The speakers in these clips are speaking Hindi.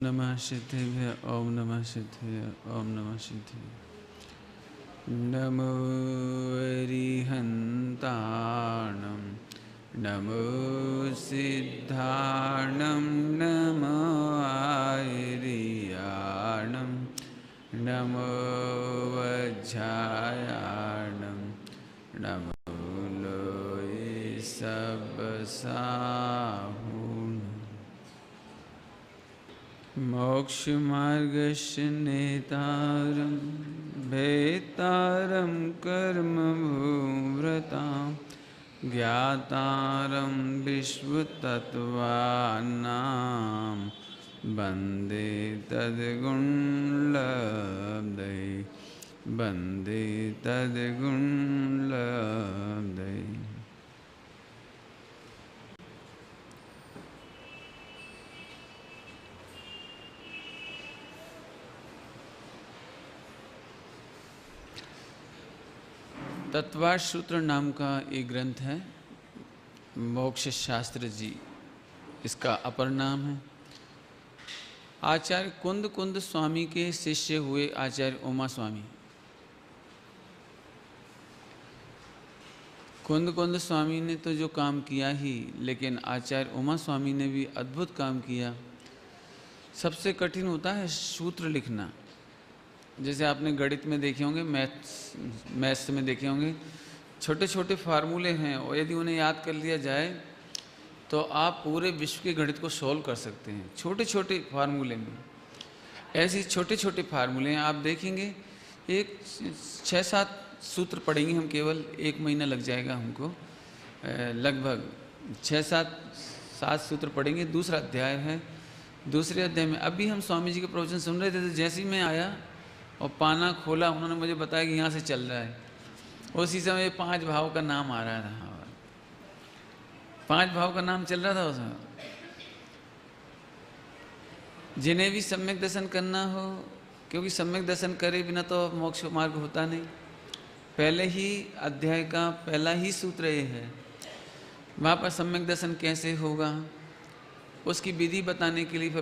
नमः सिद्धिभ्य ओम नमः सिद्धिभ्य ओम नमः सिद्धिभ्य। नमो अरिहन्ताणं नमो सिद्धाणं नमो आर्याणं नमो वज्रायाणं नमो लोये सबसाहून्। मोक्षमार्गस्य नेतारं भेतारं कर्मभूव्रतां ज्ञातारं विश्वतत्त्वानां वन्दे तद्गुणलब्धये वन्दे तद्गुणलब्धये। तत्वार्थ सूत्र नाम का एक ग्रंथ है, मोक्ष शास्त्र जी इसका अपर नाम है। आचार्य कुंद कुंद स्वामी के शिष्य हुए आचार्य उमा स्वामी। कुंद कुंद स्वामी ने तो जो काम किया ही, लेकिन आचार्य उमा स्वामी ने भी अद्भुत काम किया। सबसे कठिन होता है सूत्र लिखना। जैसे आपने गणित में देखे होंगे, मैथ्स में देखे होंगे, छोटे छोटे फार्मूले हैं और यदि उन्हें याद कर लिया जाए तो आप पूरे विश्व के गणित को सॉल्व कर सकते हैं छोटे छोटे फार्मूले में। ऐसे छोटे छोटे फार्मूले हैं, आप देखेंगे एक 6-7 सूत्र पढ़ेंगे हम, केवल 1 महीना लग जाएगा हमको। लगभग 6-7 सूत्र पढ़ेंगे। दूसरा अध्याय है। दूसरे अध्याय में अभी हम स्वामी जी के प्रवचन सुन रहे थे, तो जैसे ही मैं आया और पाना खोला, उन्होंने मुझे बताया कि यहाँ से चल रहा है। उसी समय 5 भाव का नाम आ रहा था, 5 भाव का नाम चल रहा था उसमें। जिन्हें भी सम्यक दर्शन करना हो, क्योंकि सम्यक दर्शन करे बिना तो मोक्ष मार्ग होता नहीं। पहले ही अध्याय का पहला ही सूत्र ये है। वहाँ पर सम्यक दर्शन कैसे होगा उसकी विधि बताने के लिए फिर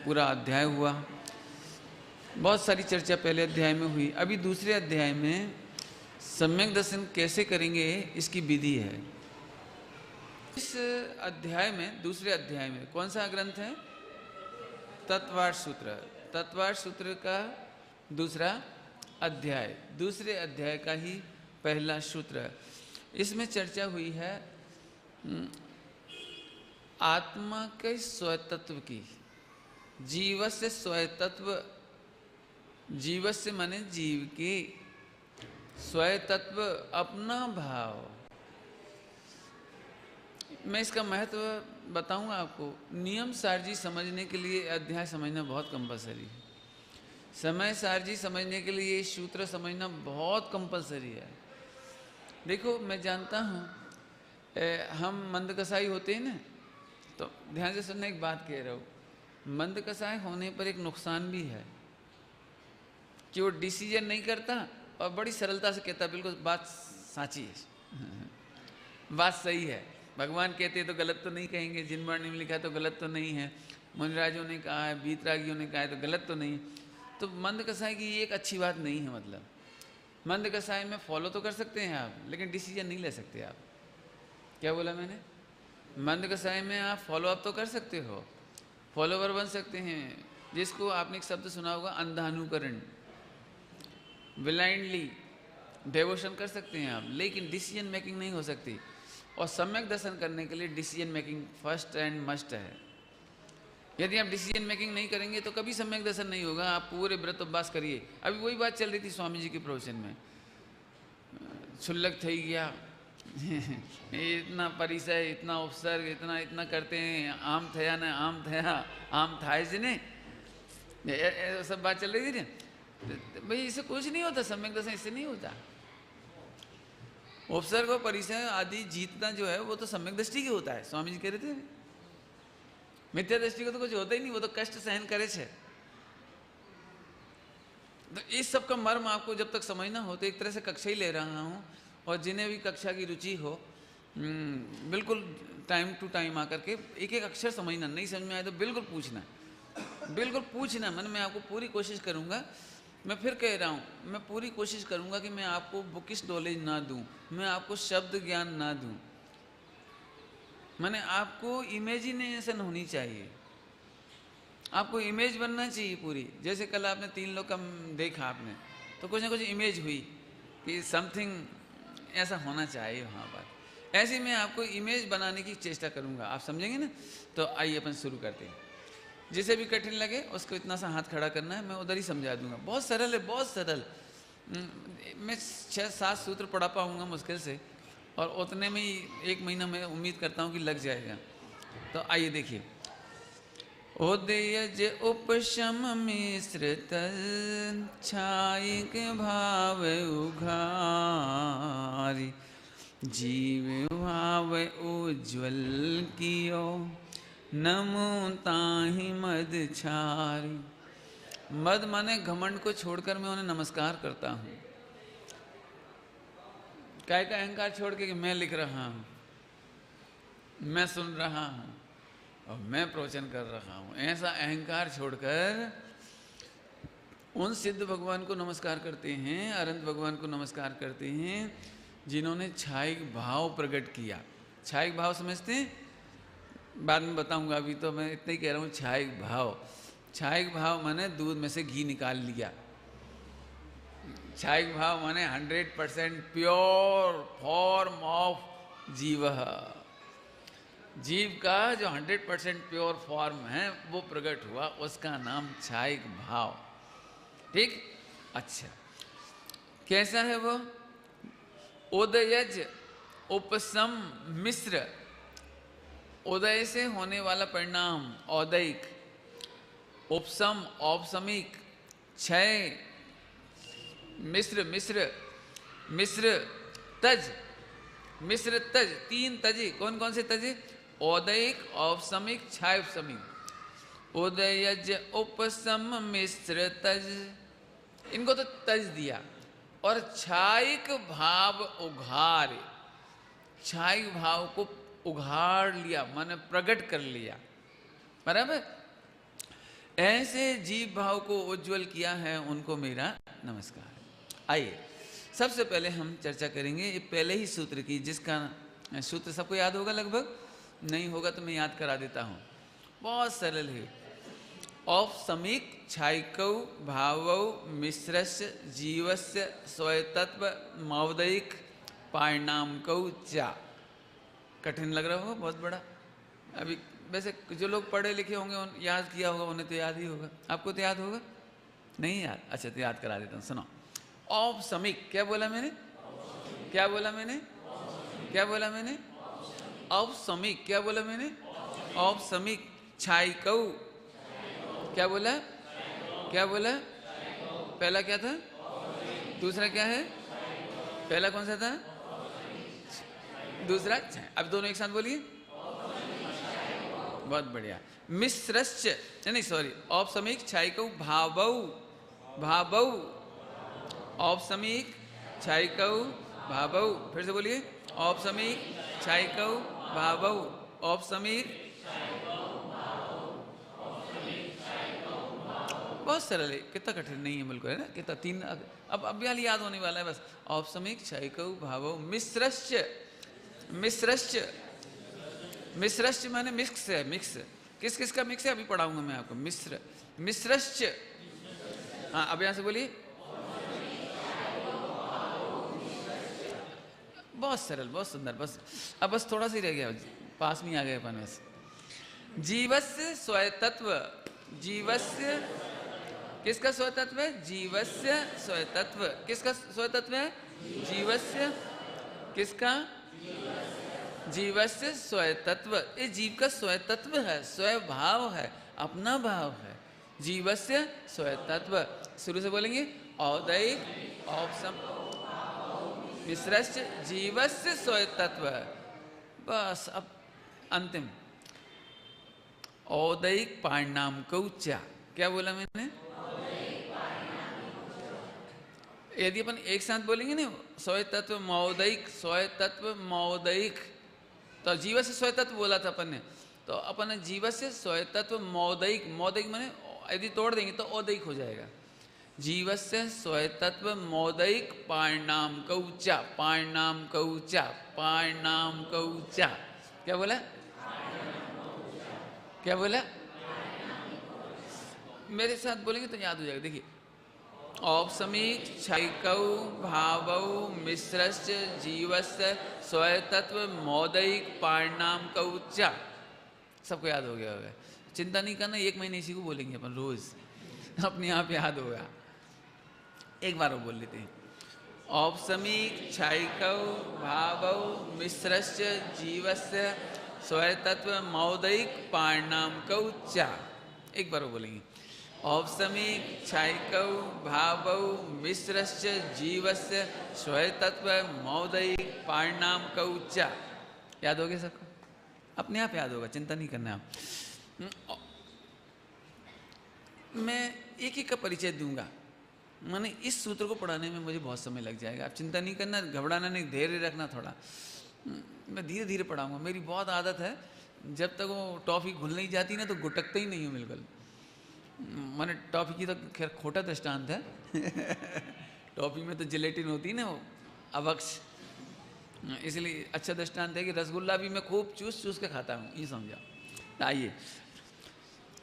पूरा अध्याय हुआ। बहुत सारी चर्चा पहले अध्याय में हुई। अभी दूसरे अध्याय में सम्यक दर्शन कैसे करेंगे इसकी विधि है। इस अध्याय में, दूसरे अध्याय में कौन सा ग्रंथ है? तत्वार्थ सूत्र। तत्वार्थ सूत्र का दूसरा अध्याय, दूसरे अध्याय का ही पहला सूत्र। इसमें चर्चा हुई है आत्मा के स्वतत्व की। जीवस्य स्वतत्व, जीवस्य माने जीव के, स्वतत्व अपना भाव। मैं इसका महत्व बताऊंगा आपको। नियम सारजी समझने के लिए अध्याय समझना बहुत कंपलसरी है। समय सारजी समझने के लिए सूत्र समझना बहुत कंपलसरी है। देखो, मैं जानता हूँ हम मंदकसाई होते हैं ना, तो ध्यान से सुनना, एक बात कह रहा हूँ। मंदकसाई होने पर एक नुकसान भी है कि वो डिसीजन नहीं करता और बड़ी सरलता से कहता बिल्कुल बात साची है, बात सही है। भगवान कहते हैं तो गलत तो नहीं कहेंगे, जिनवाणी में लिखा है तो गलत तो नहीं है, मुनिराजों ने कहा है, बीतरागियों ने कहा है तो गलत तो नहीं है। तो मंदकसाई की ये एक अच्छी बात नहीं है। मतलब मंदकसाई में फॉलो तो कर सकते हैं आप, लेकिन डिसीजन नहीं ले सकते आप। क्या बोला मैंने? मंदकसाई में आप फॉलो अप तो कर सकते हो, फॉलोवर बन सकते हैं। जिसको आपने एक शब्द सुना होगा, अंधानुकरण, ब्लाइंडली डेवोशन कर सकते हैं आप, लेकिन डिसीजन मेकिंग नहीं हो सकती। और सम्यक दर्शन करने के लिए decision making first and must है। यदि आप डिसीजन मेकिंग नहीं करेंगे तो कभी सम्यक दर्शन नहीं होगा। आप पूरे व्रत उपवास करिए। अभी वही बात चल रही थी स्वामी जी के प्रवचन में। क्षुल्लक थई गया इतना परिचय, इतना उपसर्ग, इतना इतना करते हैं, आम थया न आम थया, आम थाय से ने, सब बात चल रही थी ना। भाई इससे कुछ नहीं होता, सम्यक दर्शन इससे नहीं होता। उपसर्ग और परिचय आदि जीतना जो है वो तो सम्यक दृष्टि की होता है। स्वामी जी कह रहे थे, मिथ्या दृष्टि को तो कुछ होता ही नहीं, वो तो कष्ट सहन करे छे। तो इस सब का मर्म आपको जब तक समझना हो, तो एक तरह से कक्षा ही ले रहा हूँ। और जिन्हें भी कक्षा की रुचि हो, बिल्कुल टाइम टू टाइम आकर के एक एक अक्षर समझना। नहीं समझ में आए तो बिल्कुल पूछना। बिल्कुल पूछना मन, मैं आपको पूरी कोशिश करूँगा। मैं फिर कह रहा हूँ, मैं पूरी कोशिश करूँगा कि मैं आपको बुकिश नॉलेज ना दूँ, मैं आपको शब्द ज्ञान ना दूँ। मैंने आपको इमेजिनेशन होनी चाहिए, आपको इमेज बनना चाहिए पूरी। जैसे कल आपने 3 लोग का देखा आपने, तो कुछ ना कुछ इमेज हुई कि समथिंग ऐसा होना चाहिए वहाँ पर। ऐसे मैं आपको इमेज बनाने की चेष्टा करूँगा, आप समझेंगे ना। तो आइए अपन शुरू करते हैं। जिसे भी कठिन लगे उसको इतना सा हाथ खड़ा करना है, मैं उधर ही समझा दूंगा। बहुत सरल है, बहुत सरल। मैं 6-7 सूत्र पढ़ा पाऊँगा मुश्किल से, और उतने में ही 1 महीना मैं उम्मीद करता हूँ कि लग जाएगा। तो आइए देखिए। उदयज उपशम मिश्रित छायिक भाव उघारी, जीव भाव उज्ज्वल कियो नमो ताहि मद छारी। मद माने घमंड को छोड़कर मैं उन्हें नमस्कार करता हूँ। काय का अहंकार छोड़ के कि मैं लिख रहा हूँ, मैं सुन रहा हूँ और मैं प्रवचन कर रहा हूँ, ऐसा अहंकार छोड़कर उन सिद्ध भगवान को नमस्कार करते हैं, अनंत भगवान को नमस्कार करते हैं, जिन्होंने छायिक भाव प्रकट किया। छायिक भाव समझते हैं? बाद में बताऊंगा, अभी तो मैं इतना ही कह रहा हूँ। छायिक भाव, छायिक भाव माने दूध में से घी निकाल लिया। छायिक भाव माने 100% प्योर फॉर्म ऑफ जीव। जीव का जो 100% प्योर फॉर्म है वो प्रकट हुआ, उसका नाम छायिक भाव। ठीक, अच्छा, कैसा है वो? उदयज उपसम मिश्र, उदय से होने वाला परिणाम औदयिक, उपसम औपसमिक, क्षय, मिश्र मिश्र मिश्र तज, मिश्र तज, 3 तजे। कौन कौन से तजे? औदयिक, औपसमिक, क्षयोपसमिक। उदयज उपसम मिश्र तज, इनको तो तज दिया। और छायिक भाव उघार, छायिक भाव को उघाड़ लिया, माने प्रकट कर लिया, बराबर। ऐसे जीव भाव को उज्जवल किया है, उनको मेरा नमस्कार। आइए सबसे पहले हम चर्चा करेंगे ये पहले ही सूत्र की, जिसका सूत्र सबको याद होगा लगभग, नहीं होगा तो मैं याद करा देता हूँ। बहुत सरल है। औपसमिक छायिकौ भावौ मिश्रस्य जीवस्य स्वतत्व मौदयिक पारिणामकौ च। कठिन लग रहा होगा, बहुत बड़ा। अभी वैसे जो लोग पढ़े लिखे होंगे, याद किया होगा, उन्हें तो याद ही होगा। आपको तो याद होगा? नहीं याद? अच्छा, तो याद करा देता हूँ, सुनो। औपसमिक, क्या बोला मैंने? क्या बोला मैंने? क्या बोला मैंने? औपसमिक, क्या बोला मैंने? औपसमिक छायिकौ, क्या बोला? क्या बोला? पहला क्या था? दूसरा क्या है? पहला कौन सा था? दूसरा। अब दोनों एक साथ बोलिए। बहुत बढ़िया। मिश्रश्च, नहीं सॉरी, औपसमिक छायिकौ भावौ, भावौ, औपसमिक छायिकौ भावौ। फिर से बोलिए। औपसमिक छायिकौ भावौ, औपसमिक। बहुत सरल है, कितना कठिन नहीं है बिल्कुल, है ना? कितना 3, अब अभ्यास याद होने वाला है बस। औपसमिक छायिकौ भावौ मिश्रश्च, मिश्रश्च, मिश्रश्च माने मिक्स है, मिक्स। किस किस का मिक्स है अभी पढ़ाऊंगा मैं आपको। मिश्र, मिश्रश्च। हाँ, अब यहां से बोलिए। बहुत सरल, बहुत सुंदर। बस अब बस थोड़ा सा ही रह गया, पास में आ गए अपन। बस जीवस्य स्वतत्व, जीवस्य, किसका स्वतत्व है? जीवस्य स्वतत्व। किसका स्वतत्व है? जीवस्य। किसका? जीवस्य स्वतत्व। ये जीव का स्वतत्व है, स्वभाव है, अपना भाव है। जीवस्य स्वतत्व। शुरू से बोलेंगे। औदयिक, औपसम, मिश्रश्च, जीवस्य स्वतत्व। बस अब अंतिम। औदयिक पारिणामकौ च। क्या बोला मैंने? यदि अपन एक साथ बोलेंगे ना, स्वतत्व मौदयिक, स्वतत्व मौदयिक, तो जीव से स्वतत्व बोला था अपन ने। तो अपन जीवस्य स्वयतत्व मौदैक, मौदैक माने यदि तोड़ देंगे तो औदैक हो जाएगा। जीवस्य स्वयतत्व मौदैक पारणाम कौचा, पारणाम कौचा, पारणाम कौचा। क्या बोला? क्या बोला? मेरे साथ बोलेंगे तो याद हो जाएगा। देखिए, औपसमिक क्षैकौ भावौ मिश्रश्च जीवस्य स्वयतत्व मौदैक पारणाम कौचा। सबको याद हो गया होगा, चिंता नहीं करना, 1 महीने इसी को बोलेंगे अपन रोज, अपने आप याद होगा। एक बार वो बोल लेते हैं, औपसमिक क्षैकौ भावौ मिश्रश्च जीवस्य स्वयतत्व मौदैक पारणाम कौचा। एक बार वो बोलेंगे, औपसमिक क्षैकौ भावौ मिश्रश्च जीवस्य स्वयतत्व मौदैक पारणाम कौचा। याद हो गया सबको? अपने आप याद होगा, चिंता नहीं करना आप। मैं एक एक का परिचय दूंगा, माने इस सूत्र को पढ़ाने में मुझे बहुत समय लग जाएगा। आप चिंता नहीं करना, घबराना नहीं, धैर्य रखना थोड़ा। मैं धीरे धीरे पढ़ाऊंगा। मेरी बहुत आदत है, जब तक वो टॉफ़ी घुल नहीं जाती ना तो गुटकते ही नहीं हूँ बिल्कुल। माने टॉफ़ी की तो खैर खोटा दृष्टांत है टॉफ़ी में तो जिलेटिन होती है ना, वो अवक्ष, इसलिए अच्छा दृष्टांत है कि रसगुल्ला भी मैं खूब चूस चूस के खाता हूँ, ये समझा। आइए,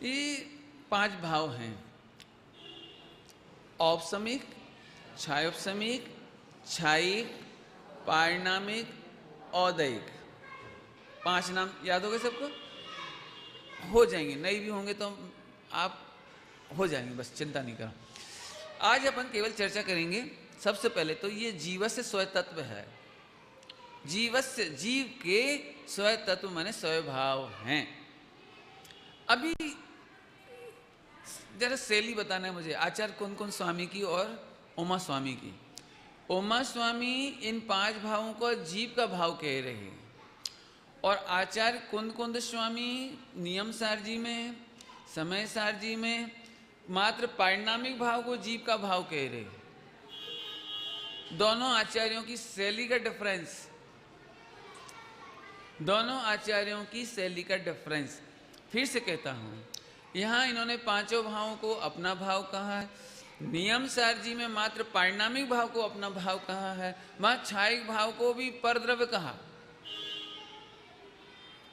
ये 5 भाव हैं, औपसमिक, क्षायोपसमिक, क्षायिक, पारिणामिक, औदैक। 5 नाम याद हो गए सबको? हो जाएंगे, नहीं भी होंगे तो आप हो जाएंगे, बस चिंता नहीं करो। आज अपन केवल चर्चा करेंगे। सबसे पहले तो ये जीवस्य स्वयतत्व है। जीवस्य, जीव के स्वयतत्व माने स्वभाव हैं। अभी जरा शैली बताना है मुझे, आचार्य कौन कौन स्वामी की और उमा स्वामी की। उमा स्वामी इन 5 भावों को जीव का भाव कह रहे हैं, और आचार्य कुंद कुंद स्वामी नियम सार जी में, समय सार जी में मात्र पारिणामिक भाव को जीव का भाव कह रहे हैं। दोनों आचार्यों की शैली का डिफरेंस, दोनों आचार्यों की शैली का डिफरेंस। फिर से कहता हूं, यहाँ इन्होंने 5 भावों को अपना भाव कहा है, नियम सार जी में मात्र पारिणामिक भाव को अपना भाव कहा है, वहां क्षायिक भाव को भी परद्रव्य कहा,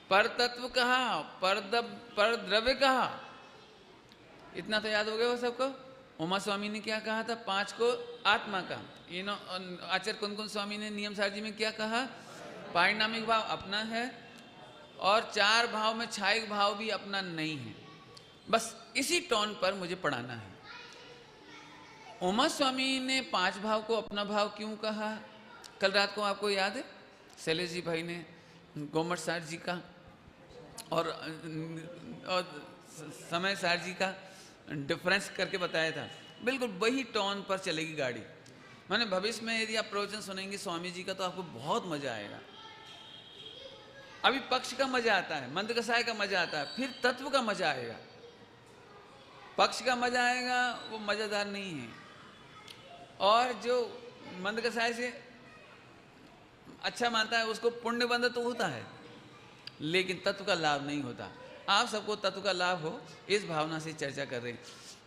पर तत्व कहा, पर द्रव्य कहा। इतना तो याद हो गया हो सबको? उमा स्वामी ने क्या कहा था? 5 को आत्मा का। आचार्य कुंद कुंद स्वामी ने नियम सार जी में क्या कहा? पारिणामिक भाव अपना है, और 4 भाव में क्षायिक भाव भी अपना नहीं है। बस इसी टोन पर मुझे पढ़ाना है। उमा स्वामी ने 5 भाव को अपना भाव क्यों कहा? कल रात को आपको याद है, शैलेश जी भाई ने गोमट सार जी का और समय सार जी का डिफरेंस करके बताया था। बिल्कुल वही टोन पर चलेगी गाड़ी। माने भविष्य में यदि आप प्रवचन सुनेंगे स्वामी जी का तो आपको बहुत मजा आएगा। अभी पक्ष का मजा आता है, मंद कसाय का मजा आता है, फिर तत्व का मजा आएगा। पक्ष का मजा आएगा वो मजेदार नहीं है, और जो मंद कसाय से अच्छा मानता है उसको पुण्य बंध तो होता है, लेकिन तत्व का लाभ नहीं होता। आप सबको तत्व का लाभ हो, इस भावना से चर्चा कर रहे हैं।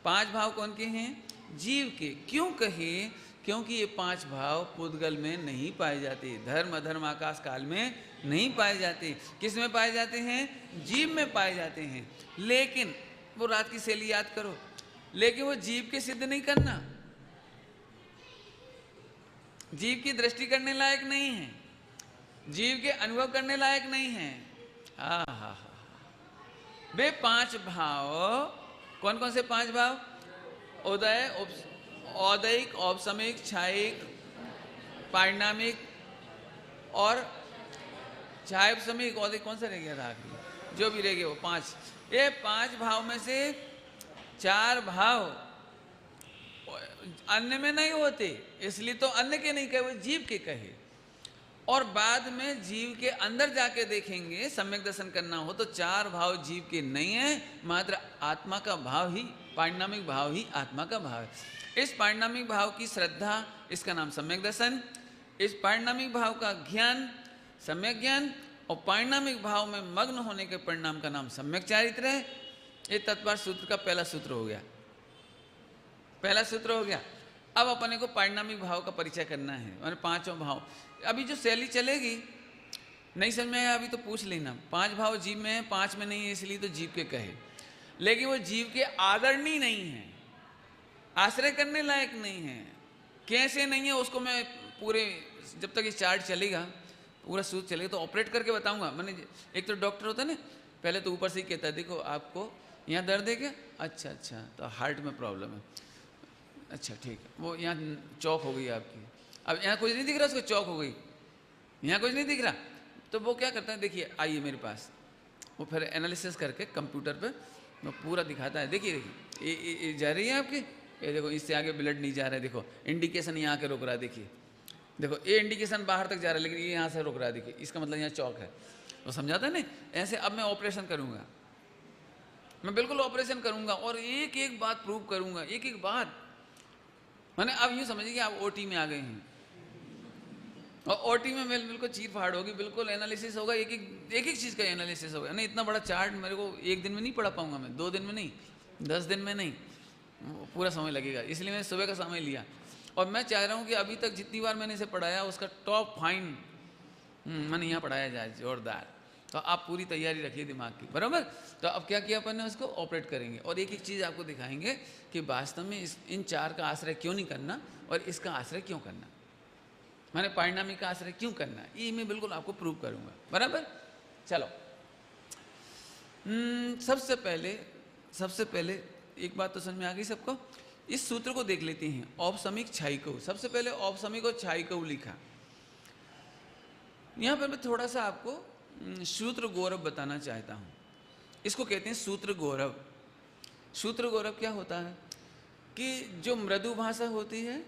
5 भाव कौन के हैं? जीव के। क्यों कहे? क्योंकि ये 5 भाव पुद्गल में नहीं पाए जाते, धर्म अधर्म आकाश काल में नहीं पाए जाते। किस में पाए जाते हैं? जीव में पाए जाते हैं। लेकिन वो रात की शैली याद करो, लेकिन वो जीव के सिद्ध नहीं करना, जीव की दृष्टि करने लायक नहीं है, जीव के अनुभव करने लायक नहीं है। वे 5 भाव कौन कौन से 5 भाव? उदय, औदैक, औपसमिक, क्षायिक, पारिणामिक और क्षायोपसमिक। औदैक कौन सा रह गया था आखिरी? जो भी रह गया वो 5। ये 5 भाव में से 4 भाव अन्य में नहीं होते, इसलिए तो अन्य के नहीं कहे, वो जीव के कहे। और बाद में जीव के अंदर जाके देखेंगे, सम्यक दर्शन करना हो तो 4 भाव जीव के नहीं है, मात्र आत्मा का भाव ही, पारिणामिक भाव ही आत्मा का भाव है। इस पारिणामिक भाव की श्रद्धा, इसका नाम सम्यक दर्शन। इस पारिणामिक भाव का ज्ञान, सम्यक ज्ञान, और पारिणामिक भाव में मग्न होने के परिणाम का नाम सम्यक चारित्र है। ये तत्पर सूत्र का पहला सूत्र हो गया, पहला सूत्र हो गया। अब अपने को पारिणामिक भाव का परिचय करना है, माने पांचों भाव। अभी जो शैली चलेगी, नहीं समझ में आया अभी तो पूछ लेना। 5 भाव जीव में है, 5 में नहीं है, इसलिए तो जीव के कहे, लेकिन वो जीव के आदरणीय नहीं है, आश्रय करने लायक नहीं है। कैसे नहीं है उसको मैं पूरे, जब तक ये चार्ट चलेगा, पूरा सूत्र चलेगा तो ऑपरेट करके बताऊंगा। मैंने एक तो डॉक्टर होता है ना, पहले तो ऊपर से ही कहता है देखो आपको यहाँ दर्द है क्या, अच्छा अच्छा तो हार्ट में प्रॉब्लम है, अच्छा ठीक है, वो यहाँ चौक हो गई आपकी, अब यहाँ कुछ नहीं दिख रहा उसको, चौक हो गई, यहाँ कुछ नहीं दिख रहा, तो वो क्या करता है, देखिए आइए मेरे पास, वो फिर एनालिसिस करके कंप्यूटर पे वो पूरा दिखाता है, देखिए देखिए ये जा रही है आपकी, ये देखो इससे आगे ब्लड नहीं जा रहा है, देखो इंडिकेशन यहाँ के रोक रहा है, देखिए देखो ये इंडिकेशन बाहर तक जा रहा है लेकिन ये यहाँ से रोक रहा है, देखिए इसका मतलब यहाँ चौक है। वो समझाता है ना ऐसे। अब मैं ऑपरेशन करूँगा, मैं बिल्कुल ऑपरेशन करूँगा और एक एक बात प्रूव करूँगा, एक एक बात। मैंने अब यूँ समझिए कि आप ओटी में आ गए हैं और ओटी में बिल्कुल चीर फाड़ होगी, बिल्कुल एनालिसिस होगा, एक एक चीज़ का एनालिसिस होगा। नहीं इतना बड़ा चार्ट मेरे को एक दिन में नहीं पढ़ा पाऊंगा मैं, 2 दिन में नहीं, 10 दिन में नहीं, पूरा समय लगेगा। इसलिए मैंने सुबह का समय लिया और मैं चाह रहा हूँ कि अभी तक जितनी बार मैंने इसे पढ़ाया उसका टॉप फाइन मैंने यहाँ पढ़ाया जाए, जोरदार। तो आप पूरी तैयारी रखिए दिमाग की, बराबर। तो अब क्या किया अपन ने, उसको ऑपरेट करेंगे और एक एक चीज़ आपको दिखाएंगे कि वास्तव में इन 4 का आश्रय क्यों नहीं करना और इसका आश्रय क्यों करना, मैंने परिणामी का आश्रय क्यों करना है, ये मैं बिल्कुल आपको प्रूव करूंगा, बराबर। चलो सबसे पहले एक बात तो समझ में आ गई सबको, इस सूत्र को देख लेते हैं, औपसमिक क्षायिकौ। सबसे पहले औपसमिक और क्षायिकौ लिखा। यहाँ पर मैं थोड़ा सा आपको सूत्र गौरव बताना चाहता हूँ। इसको कहते हैं सूत्र गौरव। सूत्र गौरव क्या होता है कि जो मृदु भाषा होती है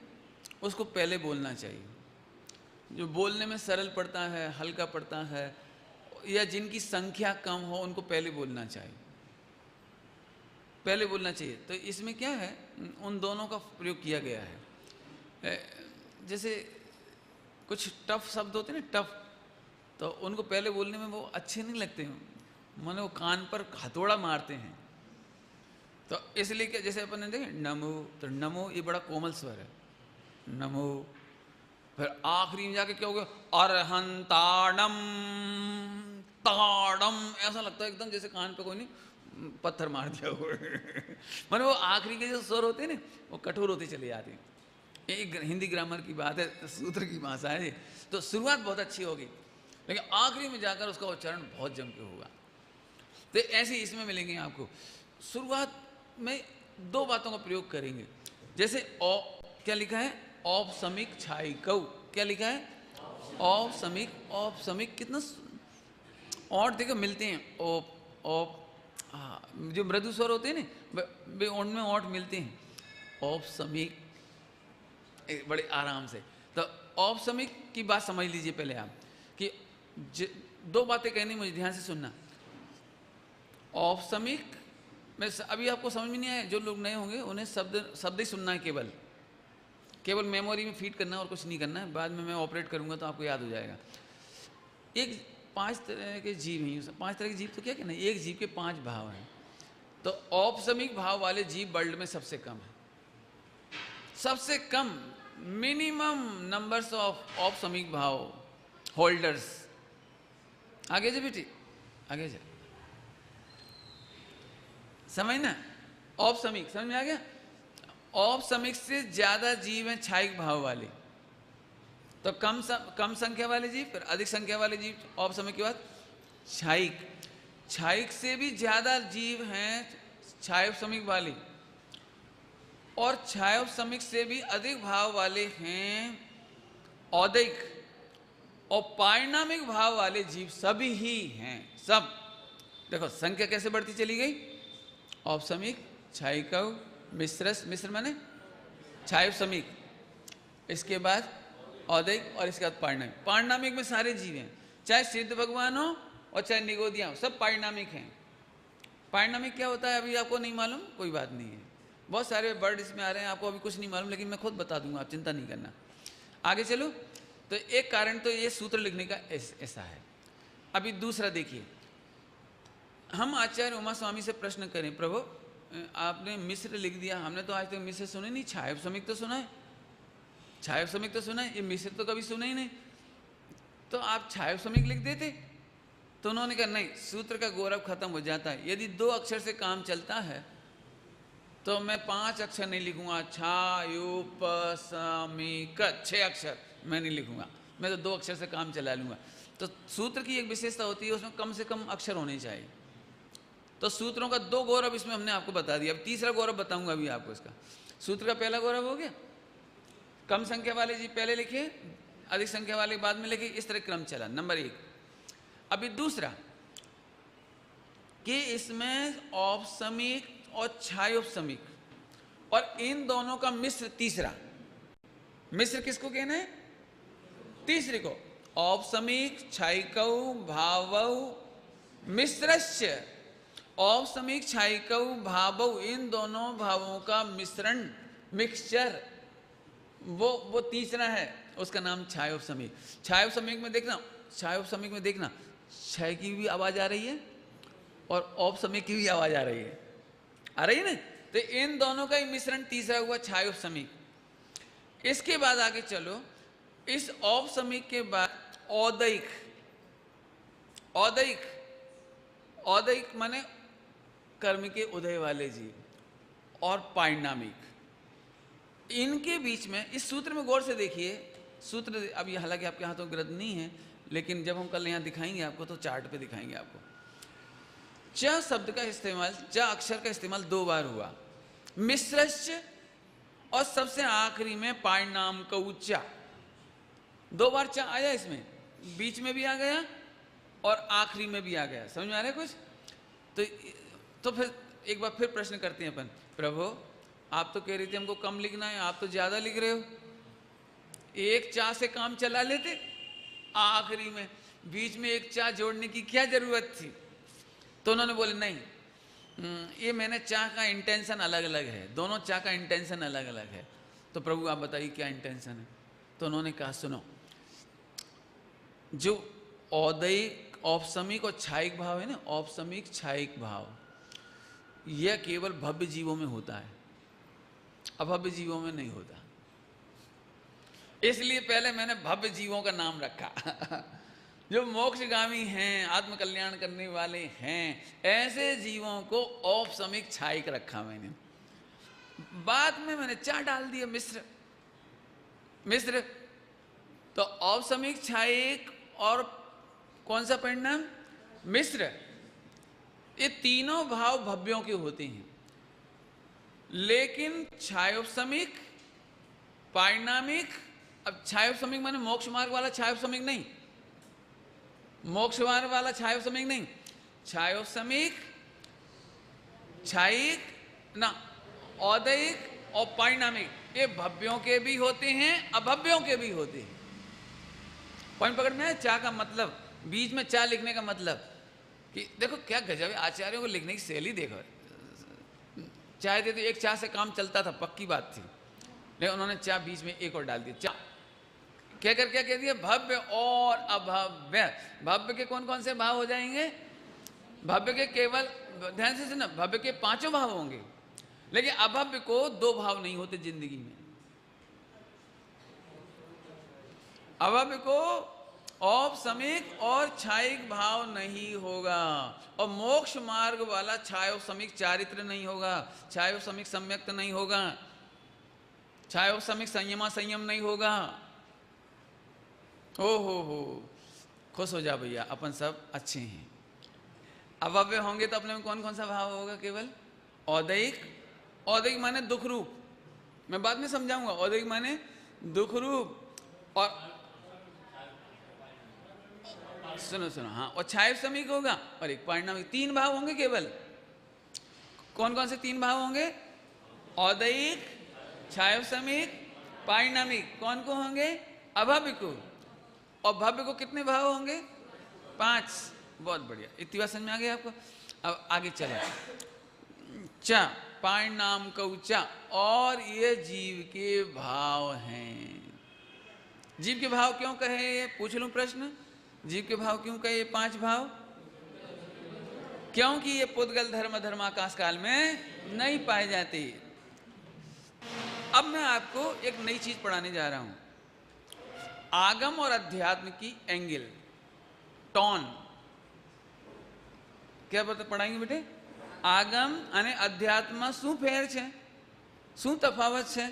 उसको पहले बोलना चाहिए, जो बोलने में सरल पड़ता है, हल्का पड़ता है, या जिनकी संख्या कम हो उनको पहले बोलना चाहिए, पहले बोलना चाहिए। तो इसमें क्या है, उन दोनों का प्रयोग किया गया है। जैसे कुछ टफ शब्द होते हैं ना, टफ, तो उनको पहले बोलने में वो अच्छे नहीं लगते, माने वो कान पर हथौड़ा मारते हैं। तो इसलिए क्या, जैसे अपन ने देखे नमो, तो नमो ये बड़ा कोमल स्वर है, नमो। फिर आखिरी में जाके क्या हो गया, अरहंताणम ताड़म, ऐसा लगता है एकदम जैसे कान पे कोई नहीं पत्थर मार दिया हो। माने वो आखिरी के जो स्वर होते हैं ना वो कठोर होते चले जाते हैं। एक हिंदी ग्रामर की बात है, सूत्र की भाषा है, तो शुरुआत बहुत अच्छी होगी लेकिन आखिरी में जाकर उसका उच्चारण बहुत जम के होगा। तो ऐसे ही इसमें मिलेंगे आपको। शुरुआत में 2 बातों का प्रयोग करेंगे, जैसे क्या लिखा है, औपसमिक क्षायिकौ। क्या लिखा है, औपसमिक। औपसमिक कितना और देखो मिलते हैं, औप जो मृदु स्वर होते हैं ना उनमें ओठ मिलते हैं, औपसमिक, बड़े आराम से। तो औपसमिक की बात समझ लीजिए पहले आप कि 2 बातें कहनी, मुझे ध्यान से सुनना। औपसमिक में अभी आपको समझ में नहीं आया, जो लोग नए होंगे उन्हें शब्द ही सुनना है, केवल मेमोरी में फीड करना है और कुछ नहीं करना है। बाद में मैं ऑपरेट करूंगा तो आपको याद हो जाएगा। 5 तरह के जीव हैं, 5 तरह के जीव तो क्या कहना है, एक जीव के 5 भाव हैं। तो औपसमिक भाव वाले जीव वर्ल्ड में सबसे कम है, सबसे कम, मिनिमम नंबर्स ऑफ औपसमिक भाव होल्डर्स। आगे जा बेटी, आगे जा, समझना। औपसमिक समझ में आ गया। औपसमिक से ज्यादा जीव हैं क्षायिक भाव वाले, तो कम संख्या वाले जीव, फिर अधिक संख्या वाले जीव, औपसमिक के बाद क्षायिक। क्षायिक से भी ज्यादा जीव हैं क्षायोपसमिक वाले, और क्षायोपसमिक से भी अधिक भाव वाले हैं औदिक, और पारिणामिक भाव वाले जीव सभी ही हैं, सब। देखो संख्या कैसे बढ़ती चली गई, औपसमिक, क्षायिकौ, मिश्र माने क्षायोपसमिक, इसके बाद औदिक, और इसके बाद पारिणामिक। पारिणामिक में सारे जीव हैं, चाहे सिद्ध भगवान हो और चाहे निगोदिया हो, सब पारिणामिक हैं। पारिणामिक क्या होता है अभी आपको नहीं मालूम, कोई बात नहीं है, बहुत सारे वर्ड इसमें आ रहे हैं, आपको अभी कुछ नहीं मालूम, लेकिन मैं खुद बता दूंगा, आप चिंता नहीं करना। आगे चलो। तो एक कारण तो ये सूत्र लिखने का ऐसा है। अभी दूसरा देखिए, हम आचार्य उमा स्वामी से प्रश्न करें, प्रभु आपने मिश्र लिख दिया, हमने तो आज तक मिश्र सुने नहीं, छायब समीक तो सुना है, छायब समीक तो सुना है, ये मिश्र तो कभी सुना ही नहीं, तो आप छायब समीक लिख देते। तो उन्होंने कहा नहीं, सूत्र का गौरव खत्म हो जाता है, यदि 2 अक्षर से काम चलता है तो मैं 5 अक्षर नहीं लिखूंगा, छायुप समीक 6 अक्षर मैं नहीं लिखूंगा, मैं तो 2 अक्षर से काम चला लूंगा। तो सूत्र की एक विशेषता होती है, उसमें कम से कम अक्षर होने चाहिए। तो सूत्रों का 2 गौरव इसमें हमने आपको बता दिया। अब तीसरा गौरव बताऊंगा अभी आपको इसका। सूत्र का पहला गौरव हो गया, कम संख्या वाले जी पहले लिखे, अधिक संख्या वाले बाद में लिखे, इस तरह क्रम चला, नंबर 1। अभी दूसरा कि इसमें औपसमिक और छायोपसमिक, और इन दोनों का मिश्र तीसरा। मिश्र किसको कहना है? तीसरे को। औपसमिक छायिकौ भावौ मिश्रस्य, औपसमिक छायिकौ भावौ, इन दोनों भावों का मिश्रण, मिक्सचर, वो तीसरा है, उसका नाम छायोपसमिक। छायोपसमिक में देखना, छायोपसमिक में देखना, छय की भी आवाज आ रही है और औपसमिक की भी आवाज आ रही है, आ रही है ना? तो इन दोनों का ही मिश्रण तीसरा हुआ छायोपसमिक। इसके बाद आगे चलो, इस औपसमिक के बाद औदैक, औदैक, औदैक माने कर्म के उदय वाले जीव, और पारिणामिक, इनके बीच में इस सूत्र में गौर से देखिए। सूत्र अभी हालांकि आपके हाथों ग्रंथ नहीं है, लेकिन जब हम कल यहाँ दिखाएंगे आपको तो चार्ट पे दिखाएंगे आपको। च शब्द का इस्तेमाल, च अक्षर का इस्तेमाल 2 बार हुआ, मिश्रश्च और सबसे आखिरी में पारिणाम कौचा, 2 बार च आया इसमें, बीच में भी आ गया और आखिरी में भी आ गया। समझ में आ रहा है कुछ? तो फिर एक बार फिर प्रश्न करते हैं अपन, प्रभु आप तो कह रहे थे हमको कम लिखना है, आप तो ज्यादा लिख रहे हो, एक चा से काम चला लेते, आखिरी में बीच में एक चा जोड़ने की क्या जरूरत थी? तो उन्होंने बोले नहीं, ये मैंने चा का इंटेंशन अलग अलग है, दोनों चा का इंटेंशन अलग अलग है। तो प्रभु आप बताइए क्या इंटेंशन है? तो उन्होंने कहा सुनो, जो औदैक, औपसमिक और छायिक भाव है ना, औपसमिक छायिक भाव, यह केवल भव्य जीवों में होता है, अभव्य जीवों में नहीं होता। इसलिए पहले मैंने भव्य जीवों का नाम रखा जो मोक्षगामी हैं, आत्म कल्याण करने वाले हैं, ऐसे जीवों को औपसमिक छायिक रखा मैंने। बाद में मैंने चा डाल दिया, मिश्र, मिश्र। तो औपसमिक छायिक और कौन सा परिणाम? मिश्र। ये तीनों भाव भव्यों के होते हैं, लेकिन छायोपसमिक, पारिणामिक, अब छायोपसमिक माने मोक्ष मार्ग वाला छायोपसमिक नहीं, मोक्ष मार्ग वाला छायोपसमिक नहीं, छायोपसमिक, छायिक ना, औदैक और पारिणामिक, ये भव्यों के भी होते हैं, अभव्यों के भी होते हैं। पॉइंट पकड़ में है? चा का मतलब, बीच में चा लिखने का मतलब कि देखो क्या गजब है, आचार्यों को लिखने की शैली देखो। चाहते तो एक चा से काम चलता था, पक्की बात थी, लेकिन उन्होंने चा बीच में एक और डाल दिया। चा कहकर क्या कह दिया? भव्य और अभव्य। भव्य के कौन कौन से भाव हो जाएंगे? भव्य के केवल, ध्यान से सुना, भव्य के 5 भाव होंगे, लेकिन अभव्य को 2 भाव नहीं होते जिंदगी में। अभव्य को औपसमिक और छायिक भाव नहीं होगा, और मोक्ष मार्ग वाला छायोपसमिक चारित्र नहीं होगा, छायोपसमिक सम्यक्त नहीं होगा, छायोपसमिक संयमा संयम नहीं होगा। हो खुश हो जा भैया, अपन सब अच्छे हैं। अभव्य होंगे तो अपने में कौन कौन सा भाव होगा? केवल औदैक। औदैक माने दुख रूप, मैं बाद में समझाऊंगा। औदैक माने दुख रूप, और सुनो सुनो, हाँ, और छायोपसमिक होगा और एक पारिणामिक। 3 भाव होंगे केवल। कौन कौन से 3 भाव होंगे? औदैक, छायोपसमिक, पारिणामिक। कौन को होंगे? अभव्य को। और भव्य को कितने भाव होंगे? 5। बहुत बढ़िया, इतनी बात समझ में आ गई आपको? अब आगे चले। चा, पारिणाम कौचा, और ये जीव के भाव हैं। जीव के भाव क्यों कहे? पूछ लूं प्रश्न। जीव के भाव क्यों कहे? ये 5 भाव क्योंकि ये पुद्गल धर्म धर्माकाश काल में नहीं पाए जाते। अब मैं आपको एक नई चीज पढ़ाने जा रहा हूं, आगम और अध्यात्म की एंगल, टोन। क्या पढ़ाएंगे बेटे? आगम અને अध्यात्म શું ફેર છે, શું તફાવત છે,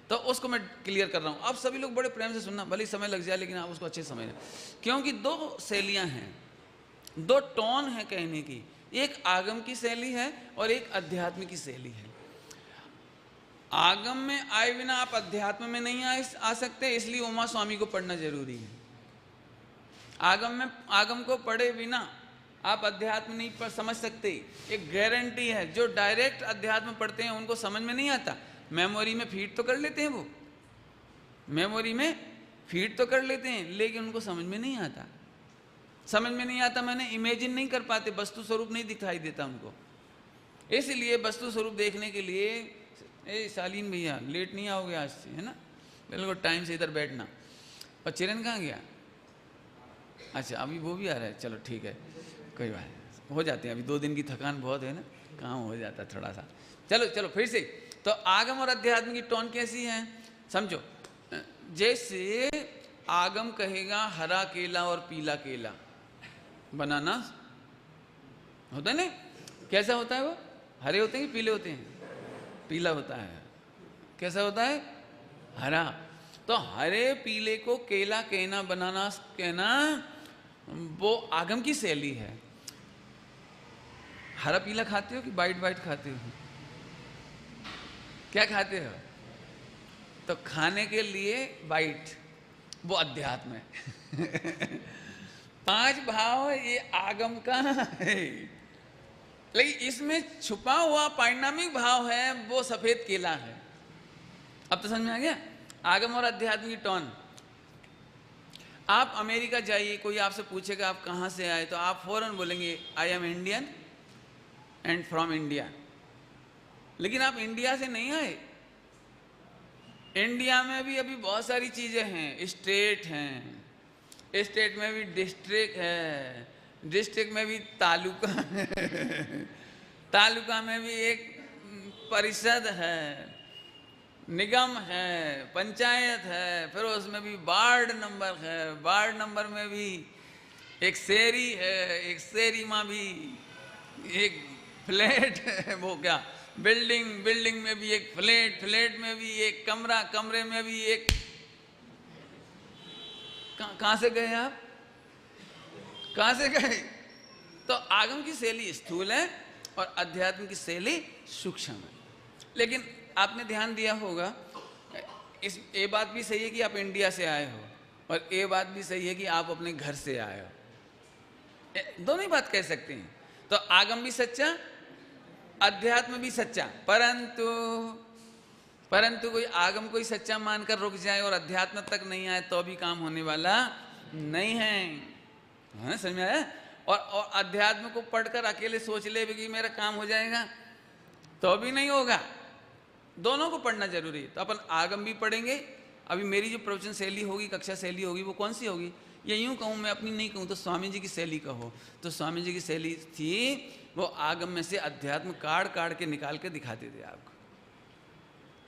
तो उसको मैं क्लियर कर रहा हूं। अब सभी लोग बड़े प्रेम से सुनना, भले समय लग जाए लेकिन आप उसको अच्छे समझना, क्योंकि 2 शैलियां हैं, 2 टोन है कहने की। एक आगम की शैली है और एक अध्यात्म की शैली है। आगम में आए बिना आप अध्यात्म में नहीं आ सकते, इसलिए उमा स्वामी को पढ़ना जरूरी है। आगम को पढ़े बिना आप अध्यात्म नहीं समझ सकते, एक गारंटी है। जो डायरेक्ट अध्यात्म पढ़ते हैं उनको समझ में नहीं आता, मेमोरी में फीड तो कर लेते हैं, वो मेमोरी में फीड तो कर लेते हैं, लेकिन उनको समझ में नहीं आता। समझ में नहीं आता मैंने इमेजिन नहीं कर पाते, वस्तु स्वरूप नहीं दिखाई देता उनको। इसलिए वस्तु स्वरूप देखने के लिए, ए शालीन भैया लेट नहीं आओगे आज से, है ना? बिल्कुल टाइम से इधर बैठना। और चिरन कहाँ गया? अच्छा अभी वो भी आ रहा है, चलो ठीक है, कोई बात नहीं, हो जाते हैं। अभी 2 दिन की थकान बहुत है ना, काम हो जाता है थोड़ा सा। चलो चलो फिर से। तो आगम और अध्यात्म की टोन कैसी है समझो। जैसे आगम कहेगा हरा केला और पीला केला, बनाना होता है ना, कैसा होता है वो? हरे होते हैं कि पीले होते हैं? पीला होता है। कैसा होता है? हरा। तो हरे पीले को केला कहना, बनाना कहना, वो आगम की शैली है। हरा पीला खाते हो कि वाइट वाइट खाते हो? क्या खाते हो? तो खाने के लिए वाइट, वो अध्यात्म है। 5 भाव ये आगम का है, लेकिन इसमें छुपा हुआ परिणामिक भाव है, वो सफेद केला है। अब तो समझ में आ गया आगम और अध्यात्म की टोन। आप अमेरिका जाइए, कोई आपसे पूछेगा आप कहाँ से आए, तो आप फौरन बोलेंगे I am Indian and from India. लेकिन आप इंडिया से नहीं आए। इंडिया में भी अभी बहुत सारी चीजें हैं, स्टेट हैं, स्टेट में भी डिस्ट्रिक्ट है, डिस्ट्रिक्ट में भी तालुका है, तालुका में भी एक परिषद है, निगम है, पंचायत है, फिर उसमें भी वार्ड नंबर है, वार्ड नंबर में भी एक शेरी है, एक शेरी में भी एक फ्लैट है, वो क्या बिल्डिंग, बिल्डिंग में भी एक फ्लैट, फ्लैट में भी एक कमरा, कमरे में भी एक। कहां से गए आप? कहां से गए? तो आगम की शैली स्थूल है और अध्यात्म की शैली सूक्ष्म है। लेकिन आपने ध्यान दिया होगा, इस ये बात भी सही है कि आप इंडिया से आए हो, और ये बात भी सही है कि आप अपने घर से आए हो। दोनों ही बात कह सकते हैं। तो आगम भी सच्चा, अध्यात्म भी सच्चा। परंतु कोई आगम को ही सच्चा मानकर रुक जाए और अध्यात्म तक नहीं आए तो भी काम होने वाला नहीं है। हाँ, समझ में आया? और अध्यात्म को पढ़कर अकेले सोच ले कि मेरा काम हो जाएगा, तो भी नहीं होगा। दोनों को पढ़ना जरूरी है। तो अपन आगम भी पढ़ेंगे। अभी मेरी जो प्रवचन शैली होगी, कक्षा शैली होगी, वो कौन सी होगी? ये यूं कहूँ, मैं अपनी नहीं कहूँ तो स्वामी जी की शैली कहो। तो स्वामी जी की शैली थी, वो आगम में से अध्यात्म काढ़ काढ़ के निकाल के दिखाते थे आपको।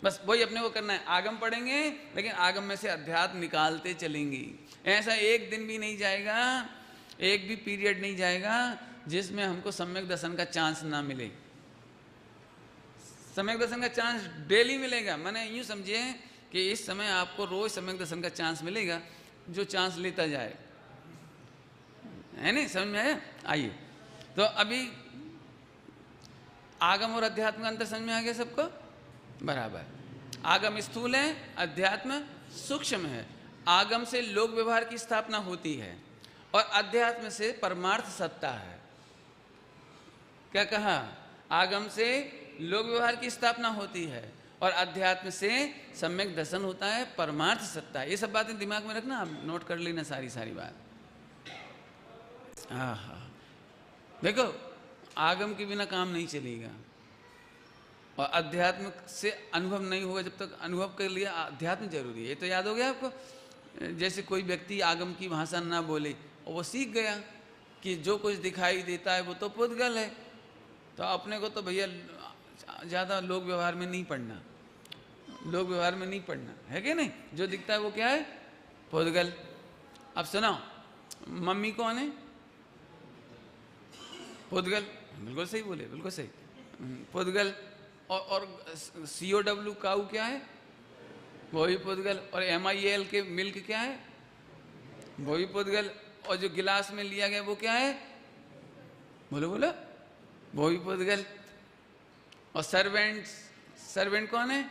बस वही अपने को करना है। आगम पढ़ेंगे लेकिन आगम में से अध्यात्म निकालते चलेंगे। ऐसा एक दिन भी नहीं जाएगा, एक भी पीरियड नहीं जाएगा जिसमें हमको सम्यक दर्शन का चांस ना मिले। सम्यक दर्शन का चांस डेली मिलेगा। मैंने यूं समझिए कि इस समय आपको रोज सम्यक दर्शन का चांस मिलेगा, जो चांस लेता जाए, है नहीं? समझ में आया? आइए, तो अभी आगम और अध्यात्म का अंतर समझ में आ गया सबको? बराबर। आगम स्थूल है, अध्यात्म सूक्ष्म है। आगम से लोक व्यवहार की स्थापना होती है और अध्यात्म से परमार्थ सत्ता है। क्या कहा? आगम से लोक व्यवहार की स्थापना होती है और अध्यात्म से सम्यक दर्शन होता है, परमार्थ सत्ता है। ये सब बातें दिमाग में रखना, आप नोट कर लेना सारी सारी बात। हाँ, देखो आगम के बिना काम नहीं चलेगा और अध्यात्म से अनुभव नहीं होगा जब तक। अनुभव के लिए अध्यात्म जरूरी है। ये तो याद हो गया आपको? जैसे कोई व्यक्ति आगम की भाषा ना बोले, और वो सीख गया कि जो कुछ दिखाई देता है वो तो पुद्गल है। तो अपने को तो भैया ज़्यादा लोक व्यवहार में नहीं पढ़ना, लोक व्यवहार में नहीं पढ़ना है कि नहीं, जो दिखता है वो क्या है, पुद्गल। अब सुनाओ, मम्मी कौन है, पुद्गल, बिल्कुल सही बोले, बिल्कुल सही, पुद्गल। और COW काऊ क्या है, वो भी पुद्गल। और MIL के मिल्क क्या है, वो भी पुद्गल। और जो गिलास में लिया गया वो क्या है, बोलो बोलो, वो भी पुद्गल। और सर्वेंट कौन है,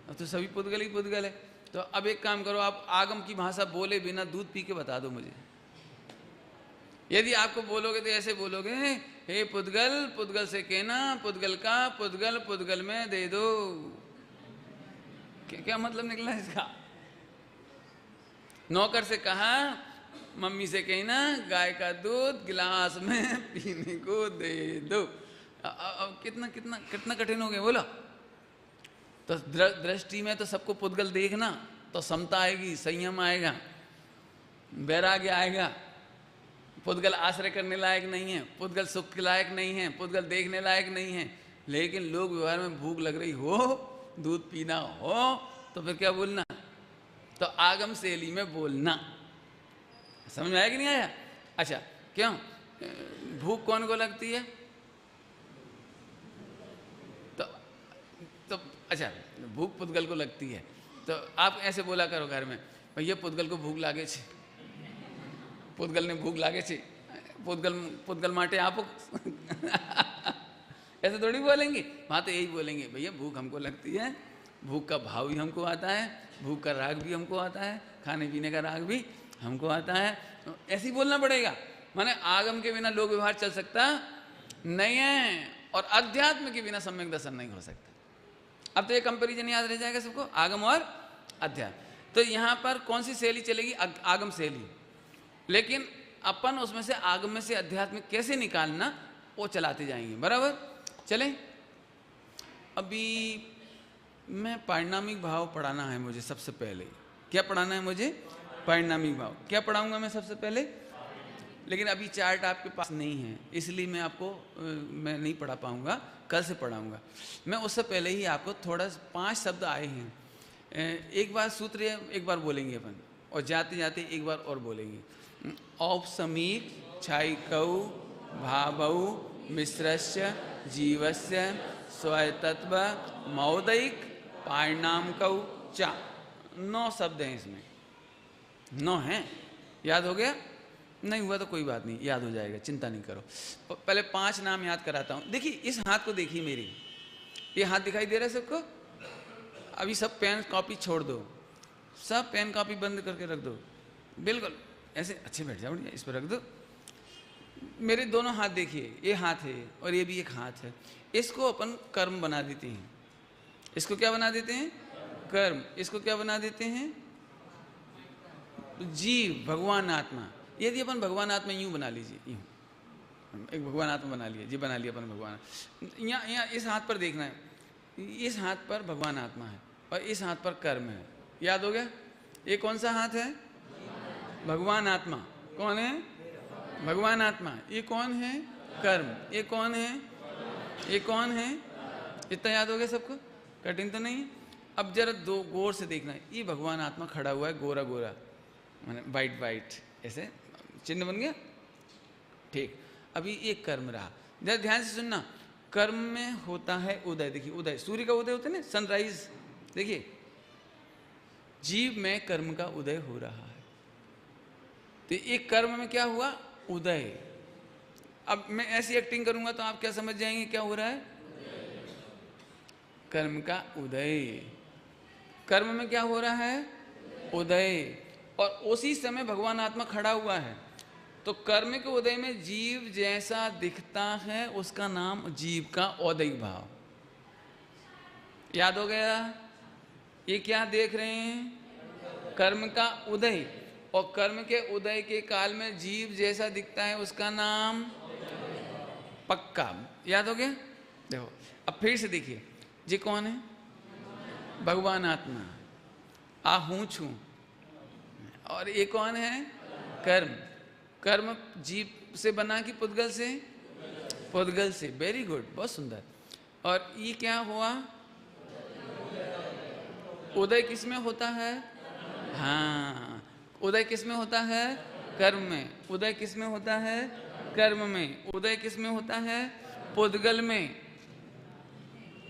अब तो सभी पुद्गल ही पुद्गल है। तो अब एक काम करो, आप आगम की भाषा बोले बिना दूध पी के बता दो मुझे। यदि आपको बोलोगे तो ऐसे बोलोगे, हे पुद्गल, पुद्गल से कहना पुद्गल का पुद्गल पुद्गल में दे दो। क्या मतलब निकला इसका। नौकर से कहा, मम्मी से कहना गाय का दूध गिलास में पीने को दे दो। अब कितना कितना कितना कठिन हो गया, बोलो। तो दृष्टि में तो सबको पुद्गल देखना, तो समता आएगी, संयम आएगा, वैराग्य आएगा। पुद्गल आश्रय करने लायक नहीं है, पुद्गल सुख के लायक नहीं है, पुद्गल देखने लायक नहीं है। लेकिन लोक व्यवहार में भूख लग रही हो, दूध पीना हो, तो फिर क्या बोलना, तो आगम शैली में बोलना। समझ में आया कि नहीं आया। अच्छा, क्यों भूख कौन को लगती है, तो अच्छा भूख पुद्गल को लगती है। तो आप ऐसे बोला करो घर में, भैया पुद्गल को भूख लागे छे, पुद्गल ने भूख लागे छे, पुद्गल माटे आप ऐसे थोड़ी बोलेंगे, वहाँ तो यही बोलेंगे, भैया भूख हमको लगती है, भूख का भाव भी हमको आता है, भूख का राग भी हमको आता है, खाने पीने का राग भी हमको आता है। तो ऐसे ही बोलना पड़ेगा। माने आगम के बिना लोक व्यवहार चल सकता नहीं है, और अध्यात्म के बिना सम्यक दर्शन नहीं हो सकता। अब तो ये कंपैरिजन याद रह जाएगा सबको, आगम और अध्यात्म। तो यहाँ पर कौन सी शैली चलेगी, आगम शैली। लेकिन अपन उसमें से आगम में से अध्यात्म कैसे निकालना, वो चलाते जाएंगे, बराबर। चलें, अभी मैं पारिणामिक भाव पढ़ाना है मुझे सबसे पहले। क्या पढ़ाना है मुझे, पारिणामिक भाव। क्या पढ़ाऊंगा मैं सबसे पहले, लेकिन अभी चार्ट आपके पास नहीं है, इसलिए मैं आपको मैं नहीं पढ़ा पाऊंगा, कल से पढ़ाऊंगा। मैं उससे पहले ही आपको थोड़ा 5 शब्द आए हैं, एक बार सूत्र एक बार बोलेंगे अपन, और जाते जाते एक बार और बोलेंगे। औपसमीक छायिकौ भावौ मिश्रस्य जीवस्य स्वतत्व मौदिक पारिणामकौ चा। 9 शब्द हैं इसमें, 9 हैं। याद हो गया, नहीं हुआ तो कोई बात नहीं, याद हो जाएगा, चिंता नहीं करो। पहले 5 नाम याद कराता हूँ। देखिए इस हाथ को देखिए, मेरी ये हाथ दिखाई दे रहा है सबको। अभी सब पेन कॉपी छोड़ दो, सब पेन कॉपी बंद करके रख दो, बिल्कुल ऐसे अच्छे बैठ जाओ, इस पर रख दो। मेरे दोनों हाथ देखिए, ये हाथ है और ये भी एक हाथ है। इसको अपन कर्म बना देते हैं। इसको क्या बना देते हैं, कर्म। इसको क्या बना देते हैं, जीव, भगवान आत्मा। यदि अपन भगवान आत्मा यूं बना लीजिए, यूं एक भगवान आत्मा बना लिया जी, बना लिया अपन भगवान। यहाँ इस हाथ पर देखना है, इस हाथ पर भगवान आत्मा है और इस हाथ पर कर्म है। याद हो गया, ये कौन सा हाथ है, भगवान आत्मा। कौन है, भगवान आत्मा। ये कौन है, कर्म। ये कौन है, ये कौन है। इतना याद हो गया सबको, कठिन तो नहीं है। अब जरा दो गौर से देखना है, ये भगवान आत्मा खड़ा हुआ है, गोरा गोरा, माने वाइट वाइट, ऐसे चिन्ह बन गया, ठीक। अभी एक कर्म रहा, जरा ध्यान से सुनना। कर्म में होता है उदय। देखिए उदय, सूर्य का उदय होता है ना, सनराइज। देखिए जीव में कर्म का उदय हो रहा है, तो एक कर्म में क्या हुआ, उदय। अब मैं ऐसी एक्टिंग करूंगा तो आप क्या समझ जाएंगे क्या हो रहा है, कर्म का उदय। कर्म में क्या हो रहा है, उदय। और उसी समय भगवान आत्मा खड़ा हुआ है, तो कर्म के उदय में जीव जैसा दिखता है उसका नाम जीव का औदयिक भाव। याद हो गया, ये क्या देख रहे हैं, कर्म का उदय। और कर्म के उदय के काल में जीव जैसा दिखता है उसका नाम पक्का। याद हो गया। देखो अब फिर से देखिए, जी कौन है, भगवान आत्मा, आहूँ छू। और ये कौन है, कर्म। कर्म जीव से बना कि पुद्गल से? पुद्गल से। वेरी गुड, बहुत सुंदर। और ये क्या हुआ? उदय किस में होता है? हाँ, उदय किस में होता है? कर्म में। उदय किस में होता है? कर्म में। उदय किस में होता है? पुद्गल में।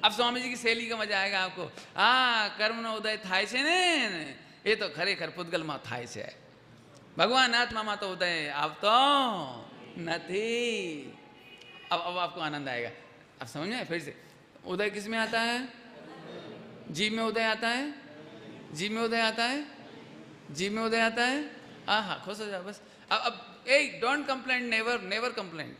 अब स्वामी जी की शैली का मजा आएगा आपको। कर्म नो उदय थाय से ने, ये तो खरेखर पुद्गल में थाय से है। भगवान आत्मा में तो उदय आप तो नहीं। अब आपको आनंद आएगा। अब समझ में? फिर से उदय किस में आता है? जीव में उदय आता है। जीव में उदय आता है। जीव में उदय आता है। हाँ, खुश हो जाओ बस। अब don't complaint, never never complaint.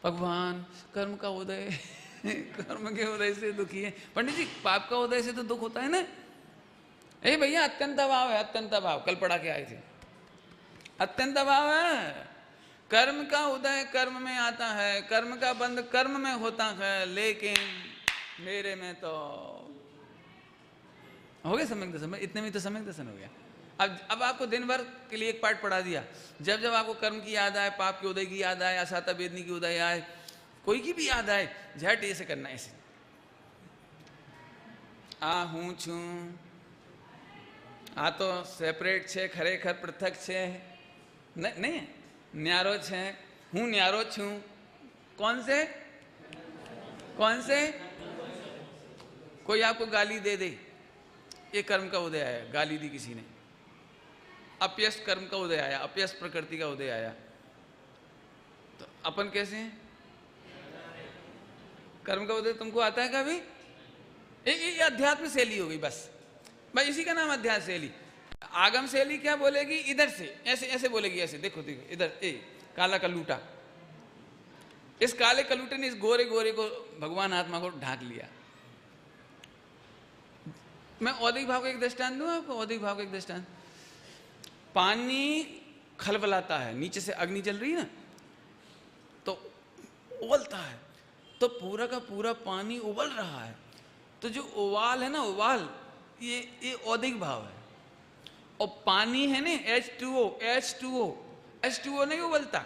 भगवान कर्म का उदय कर्म के उदय से दुखी है। पंडित जी, पाप का उदय से तो दुख होता है ना? भैया, अत्यंत अभाव है, अत्यंत अभाव। कल पढ़ा के आए थे, अत्यंत अभाव है। कर्म का उदय कर्म में आता है, कर्म का बंध कर्म में होता है, लेकिन मेरे में तो हो गया सम्यक दर्शन। इतने में तो सम्यक दर्शन हो गया। अब आपको दिन भर के लिए एक पाठ पढ़ा दिया। जब जब आपको कर्म की याद आए, पाप के उदय की याद आए, असाता वेदनी की उदय आए, कोई की भी याद आए, झट ऐसे करना। ऐसे हूँ छू, आ तो सेपरेट छे, खरेखर पृथक छे नहीं, न्यारो छे, हूँ न्यारो छू। कौन से? कौन से? कोई आपको गाली दे दे, ये कर्म का उदय आया। गाली दी किसी ने, अपयश कर्म का उदय आया, अपयश प्रकृति का उदय आया। तो अपन कैसे हैं? कर्म का उदय तुमको आता है कभी? ये अध्यात्म शैली हो गई बस। भाई इसी का नाम अध्यात्म शैली। आगम शैली क्या बोलेगी? इधर से ऐसे ऐसे बोलेगी, ऐसे देखो देखो इधर, काला कलूटा। इस काले कलूटे ने इस गोरे गोरे को, भगवान आत्मा को ढांक लिया। मैं औदिक भाव का एक दृष्टांत दूं आपको। औदिक भाव का एक दृष्टांत। पानी खलबलाता है, नीचे से अग्नि जल रही है ना, तो उबलता है, तो पूरा का पूरा पानी उबल रहा है। तो जो उबाल है ना, उबाल, ये औदिक भाव है। और पानी है ना, H2O नहीं उबलता,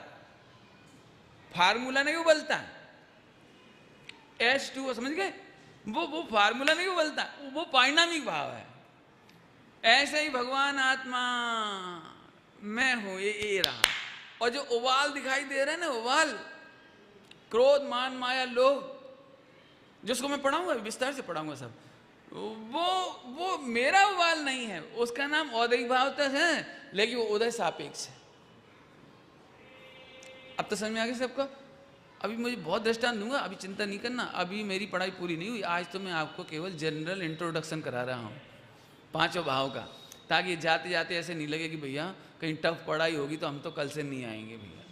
फार्मूला नहीं उबलता। H2O समझ गए? वो फार्मूला नहीं उबलता, वो पारिणामिक भाव है। ऐसे ही भगवान आत्मा मैं हूं, ये रहा। और जो उबाल दिखाई दे रहा है ना, उबाल, क्रोध मान माया लोभ, जिसको मैं पढ़ाऊंगा, विस्तार से पढ़ाऊंगा सब, वो मेरा उबाल नहीं है। उसका नाम औदिक भाव तो है, लेकिन वो उदय सापेक्ष है। अब तो समझ में आ गया सबको? अभी मुझे बहुत दृष्टांत दूंगा, अभी चिंता नहीं करना। अभी मेरी पढ़ाई पूरी नहीं हुई। आज तो मैं आपको केवल जनरल इंट्रोडक्शन करा रहा हूँ पांचों भाव का, ताकि जाते जाते ऐसे नहीं लगे कि भैया कहीं टफ पढ़ाई होगी तो हम तो कल से नहीं आएंगे। भैया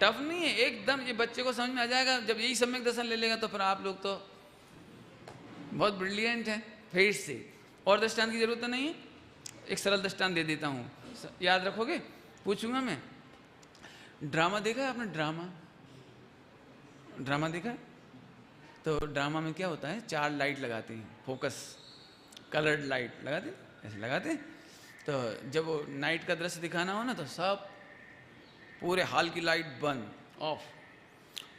टफ नहीं है एकदम, ये बच्चे को समझ में आ जाएगा। जब यही सम्यक दर्शन ले लेगा तो फिर आप लोग तो बहुत ब्रिलियंट हैं। फिर से और दृष्टांत की जरूरत तो नहीं है, एक सरल दृष्टांत दे देता हूँ, याद रखोगे? पूछूंगा मैं। ड्रामा देखा है आपने? ड्रामा देखा है? तो ड्रामा में क्या होता है, 4 लाइट लगाते हैं, फोकस कलर्ड लाइट लगाते हैं, ऐसे लगाते हैं। तो जब वो नाइट का दृश्य दिखाना हो ना, तो सब पूरे हॉल की लाइट बंद, ऑफ।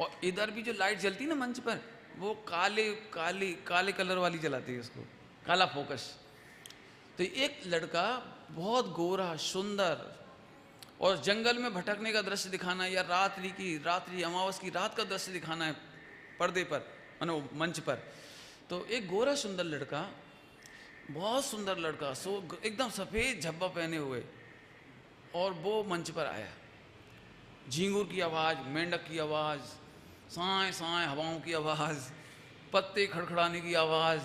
और इधर भी जो लाइट जलती है ना मंच पर, वो काले कलर वाली जलाती है, उसको काला फोकस। तो एक लड़का बहुत गोरा सुंदर, और जंगल में भटकने का दृश्य दिखाना, या रात्रि अमावस की रात का दृश्य दिखाना है पर्दे पर, मानो मंच पर। तो एक गोरा सुंदर लड़का, बहुत सुंदर लड़का, एकदम सफेद झब्बा पहने हुए, और वो मंच पर आया। झींगुर की आवाज, मेंढक की आवाज, साए साए हवाओं की आवाज, पत्ते खड़खड़ाने की आवाज,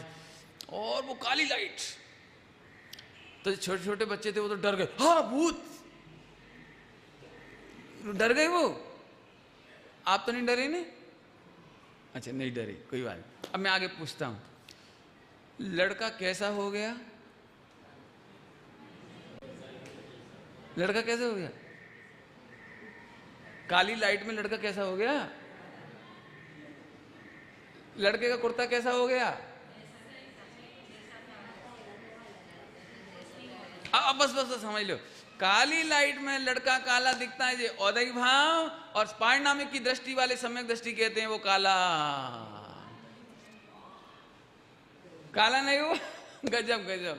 और वो काली लाइट। तो छोटे छोटे बच्चे थे, वो तो डर गए। हाँ भूत, डर गए वो। आप तो नहीं डरे? नहीं? अच्छा नहीं डरे, कोई बात नहीं। अब मैं आगे पूछता हूं, लड़का कैसा हो गया? लड़का कैसे हो गया? काली लाइट में लड़का कैसा हो गया? लड़के का कुर्ता कैसा हो गया? अब बस समझ लो, काली लाइट में लड़का काला दिखता है, ये औदयिक भाव, और पारिणामिक की दृष्टि वाले सम्यक दृष्टि कहते हैं वो काला काला नहीं हुआ। गजब गजब।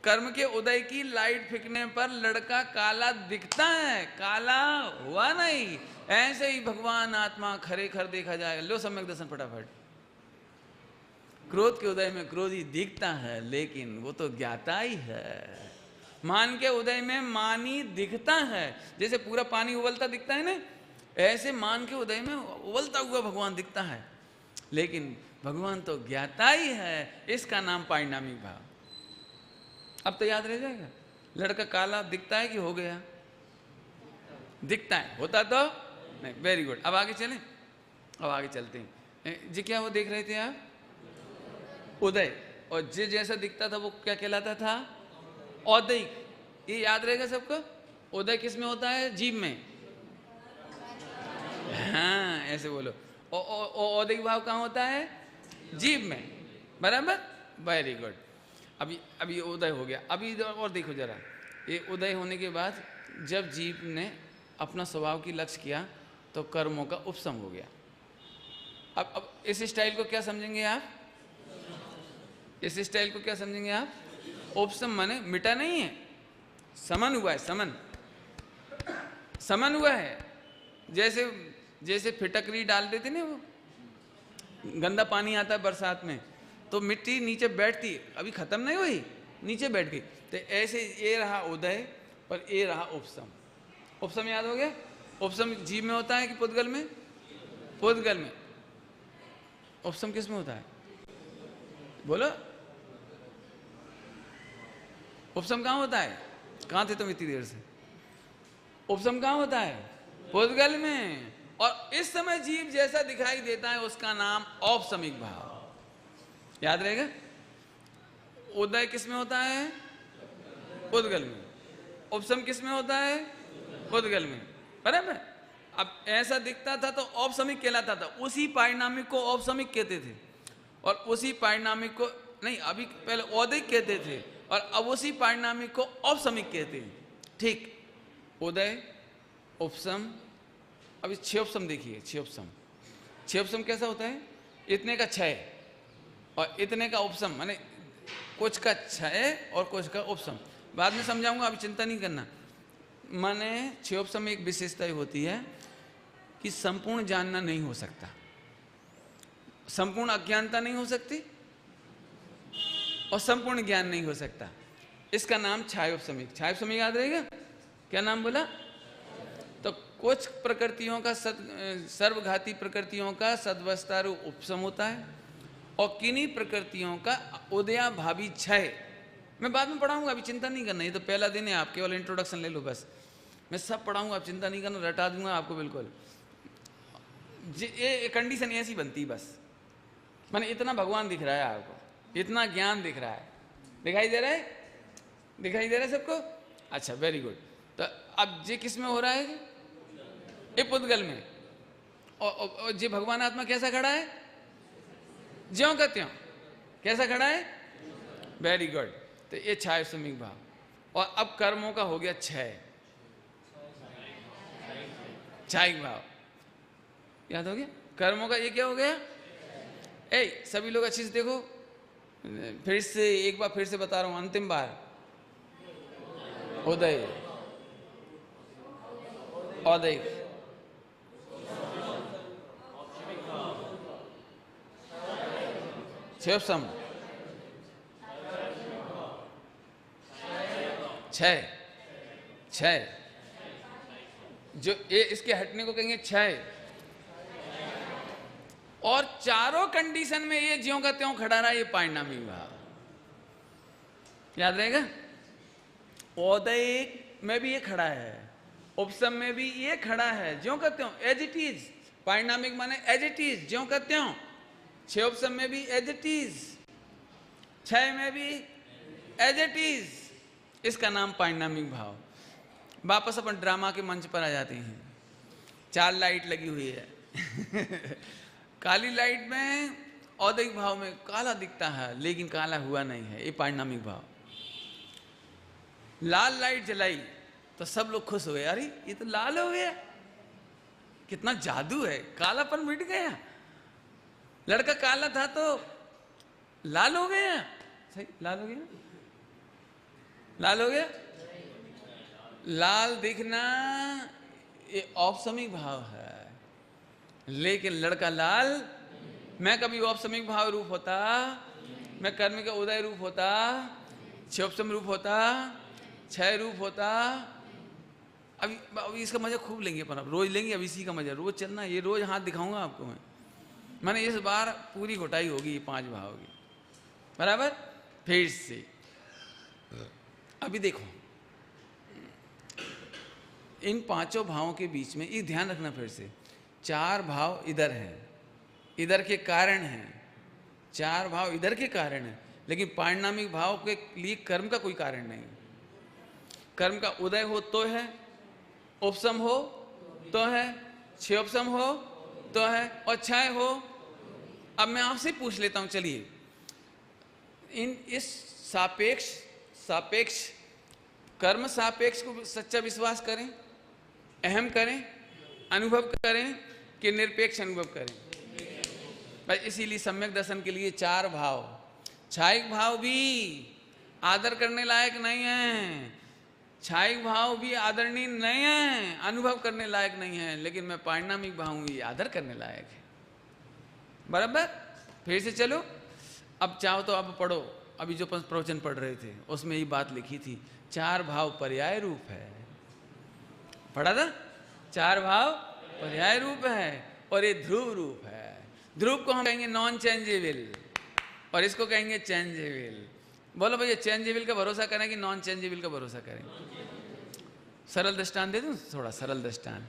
कर्म के उदय की लाइट फेंकने पर लड़का काला दिखता है, काला हुआ नहीं। ऐसे ही भगवान आत्मा खरे खर देखा जाएगा। लो सम्यक दर्शन फटाफट। क्रोध के उदय में क्रोधी दिखता है, लेकिन वो तो ज्ञाता ही है। मान के उदय में मानी दिखता है, जैसे पूरा पानी उबलता दिखता है ना, ऐसे मान के उदय में उबलता हुआ भगवान दिखता है, लेकिन भगवान तो ज्ञाता ही है। इसका नाम पारिणामिक भाव। अब तो याद रह जाएगा। लड़का काला दिखता है कि हो गया? दिखता है, होता तो नहीं। Very good. अब आगे चलें, अब आगे चलते हैं जी। क्या वो देख रहे थे आप? उदय। और जे जैसा दिखता था वो क्या कहलाता था? औदयिक। ये याद रहेगा सबको। उदय किस में होता है? जीव में। हाँ, ऐसे बोलो। औदयिक भाव कहाँ होता है? जीव में। बराबर, वेरी गुड। अभी उदय हो गया। अभी इधर और देखो जरा। ये उदय होने के बाद जब जीव ने अपना स्वभाव की लक्ष्य किया तो कर्मों का उपशम हो गया। अब इस स्टाइल को क्या समझेंगे आप? इस स्टाइल को क्या समझेंगे आप? उपशम माने मिटा नहीं है, समन हुआ है। समन हुआ है। जैसे फिटकरी डाल देते ना, वो गंदा पानी आता है बरसात में तो मिट्टी नीचे बैठती है, अभी खत्म नहीं हुई, नीचे बैठ गई। तो ऐसे ये रहा उदय और ये रहा उपशम। उपशम याद हो गया? उपशम जीव में होता है कि पुद्गल में? पुद्गल में। उपशम किस में होता है? बोलो। उपशम कहाँ होता है? कहाँ थे तुम इतनी देर से? उपशम कहाँ होता है? पुद्गल में। और इस समय जीव जैसा दिखाई देता है उसका नाम औपशमिक भाव। याद रहेगा? उदय किस में होता है? पुद्गल में। उपशम किस में होता है? पुद्गल में। बराबर। अब ऐसा दिखता था तो औपशमिक कहलाता था। उसी पारिणामिक को औपशमिक कहते थे, और उसी पारिणामिक को नहीं, अभी पहले औदयिक कहते थे, और अब उसी पारिणामिक को औपशमिक कहते हैं। ठीक। उदय, उपशम। अभी क्षयोपशम देखिए। क्षयोपशम कैसा होता है? इतने का क्षय और इतने का उपशम, माने कुछ का क्षय और कुछ का उपशम। बाद में समझाऊंगा, अभी चिंता नहीं करना। माने क्षयोपशम में एक विशेषता होती है कि संपूर्ण जानना नहीं हो सकता, संपूर्ण अज्ञानता नहीं हो सकती, और संपूर्ण ज्ञान नहीं हो सकता। इसका नाम छायोपशमिक। छायोपशमिक याद रहेगा? क्या नाम बोला? तो कुछ प्रकृतियों का सर्वघाती प्रकृतियों का सद्वस्तारु उपशम होता है, और किन्हीं प्रकृतियों का उदयाभावी क्षय। मैं बाद में पढ़ाऊंगा, अभी चिंता नहीं करना। ये तो पहला दिन है, आप केवल इंट्रोडक्शन ले लो बस। मैं सब पढ़ाऊंगा, आप चिंता नहीं करना, रटा दूंगा आपको बिल्कुल। ये कंडीशन ऐसी बनती बस। माने इतना भगवान दिख रहा है आपको, इतना ज्ञान दिख रहा है। दिखाई दे रहा है? दिखाई दे रहा है सबको? अच्छा, वेरी गुड। तो अब जे किस में हो रहा है? ये पुद्गल में। और जे भगवान आत्मा कैसा खड़ा है? ज्यों का त्यों। कैसा खड़ा है? Very good. तो ये छायोपशमिक भाव। और अब कर्मों का हो गया क्षय, छायिक भाव। याद हो गया? कर्मों का ये क्या हो गया? सभी लोग अच्छे से देखो, फिर से एक बार फिर से बता रहा हूं, अंतिम बार। उदय, औदयिक, क्षयोपशम, क्षय। जो ये इसके हटने को कहेंगे क्षय। और चारों कंडीशन में ये ज्यों का त्यों खड़ा रहा, ये पारिणामिक भाव। याद रहेगा? औदयिक में भी ये खड़ा है, उपशम में भी ये खड़ा है, ज्यों का त्यों, एज इट इज। पारिणामिक माने एज इट इज, ज्यों का त्यों। क्षयोपशम में भी एज इट इज, क्षय में भी एज इट इज। इसका नाम पारिणामिक भाव। वापस अपन ड्रामा के मंच पर आ जाते हैं। 4 लाइट लगी हुई है। काली लाइट में औदयिक भाव में काला दिखता है, लेकिन काला हुआ नहीं है, ये पारिणामिक भाव। लाल लाइट जलाई तो सब लोग खुश हो गए, अरे ये तो लाल हो गया, कितना जादू है, कालापन मिट गया। लड़का काला था तो लाल हो गया, सही लाल हो गया, लाल हो गया। लाल दिखना ये औपसमिक भाव है, लेकिन लड़का लाल, मैं कभी औपसमिक भाव रूप होता, मैं कर्म का उदय रूप होता, क्षोपसम रूप होता, क्षय रूप होता। अभी इसका मजा खूब लेंगे अपन, अब रोज लेंगे, अब इसी का मजा रोज चलना, ये रोज हाथ दिखाऊंगा आपको मैंने इस बार पूरी घोटाई होगी 5 भाव की, बराबर। फिर से अभी देखो इन 5 भावों के बीच में ये ध्यान रखना, फिर से 4 भाव इधर हैं, इधर के कारण हैं, 4 भाव इधर के कारण हैं, लेकिन पारिणामिक भाव के लिए कर्म का कोई कारण नहीं। कर्म का उदय हो तो है, उपसम हो तो है, क्षयोपसम हो तो है, और क्षय हो। अब मैं आपसे पूछ लेता हूं, चलिए इस सापेक्ष कर्म सापेक्ष को सच्चा विश्वास करें, अहम करें, अनुभव करें कि निरपेक्ष अनुभव करें। बस इसीलिए सम्यक दर्शन के लिए 4 भाव, छायिक भाव भी आदर करने लायक नहीं है, छायिक भाव भी आदरणीय नहीं है, अनुभव करने लायक नहीं है, लेकिन मैं पारिणामिक भाव हूं, ये आदर करने लायक है, बराबर। फिर से चलो, अब चाहो तो अब पढ़ो, अभी जो प्रवचन पढ़ रहे थे उसमें ये बात लिखी थी, 4 भाव पर्याय रूप है, पढ़ा था, 4 भाव पर्याय रूप है और ये ध्रुव रूप है। ध्रुव को हम कहेंगे नॉन चेंजेबल और इसको कहेंगे चेंजेबल। बोलो भैया, चेंजेबल का भरोसा करें कि नॉन चेंजेबल का भरोसा करें? सरल दृष्टांत दे दूं, थोड़ा सरल दृष्टांत,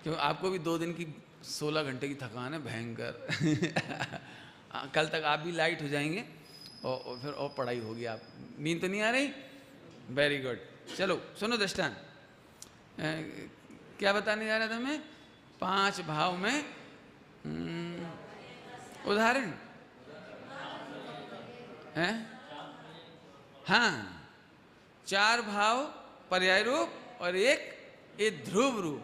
क्यों आपको भी 2 दिन की 16 घंटे की थकान है भयंकर। कल तक आप भी लाइट हो जाएंगे और फिर और पढ़ाई होगी, आप नींद तो नहीं आ रही? Very good. चलो सुनो दृष्टांत, क्या बताने जा रहा था मैं? 5 भाव में उदाहरण है, हाँ 4 भाव पर्याय रूप और एक ध्रुव रूप,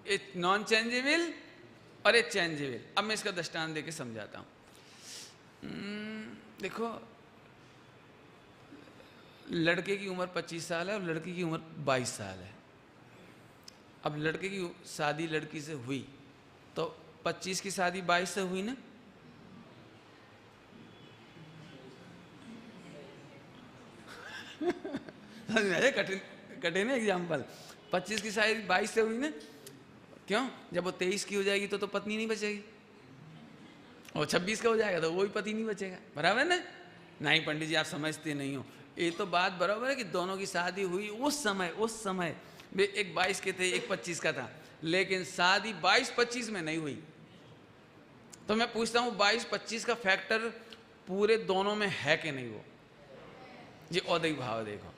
एक नॉन चेंजेबल और एक चेंजेबल। अब मैं इसका दृष्टांत देके समझाता हूं। देखो, लड़के की उम्र 25 साल है और लड़की की उम्र 22 साल है। अब लड़के की शादी लड़की से हुई तो 25 की शादी 22 से हुई ना? कठिन है एग्जाम्पल। 25 की शादी 22 से हुई ना? क्यों? जब वो 23 की हो जाएगी तो पत्नी नहीं बचेगी, और 26 का हो जाएगा तो वो भी पति नहीं बचेगा, बराबर ना? नहीं पंडित जी, आप समझते नहीं हो, ये तो बात बराबर है कि दोनों की शादी हुई उस समय वे एक 22 के थे, एक 25 का था, लेकिन शादी 22-25 में नहीं हुई। तो मैं पूछता हूँ 22-25 का फैक्टर पूरे दोनों में है कि नहीं? वो ये औदैहिक भाव देखो।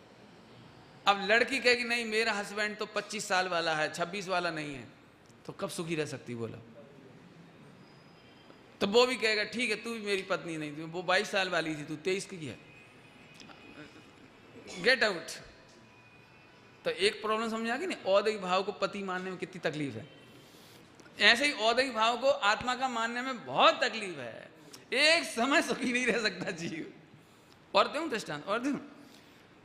अब लड़की कहेगी नहीं मेरा हस्बैंड तो 25 साल वाला है, 26 वाला नहीं है, तो कब सुखी रह सकती? बोला। तो वो भी कहेगा ठीक है, तू भी मेरी पत्नी नहीं थी, वो 22 साल वाली थी, तू 23 की है, गेट आउट। तो एक प्रॉब्लम समझा कि नहीं? औदैहिक भाव को पति मानने में कितनी तकलीफ है, ऐसे ही औदैहिक भाव को आत्मा का मानने में बहुत तकलीफ है। एक समय सुखी नहीं रह सकता जीव। और दूं दृष्टांत, और दूं?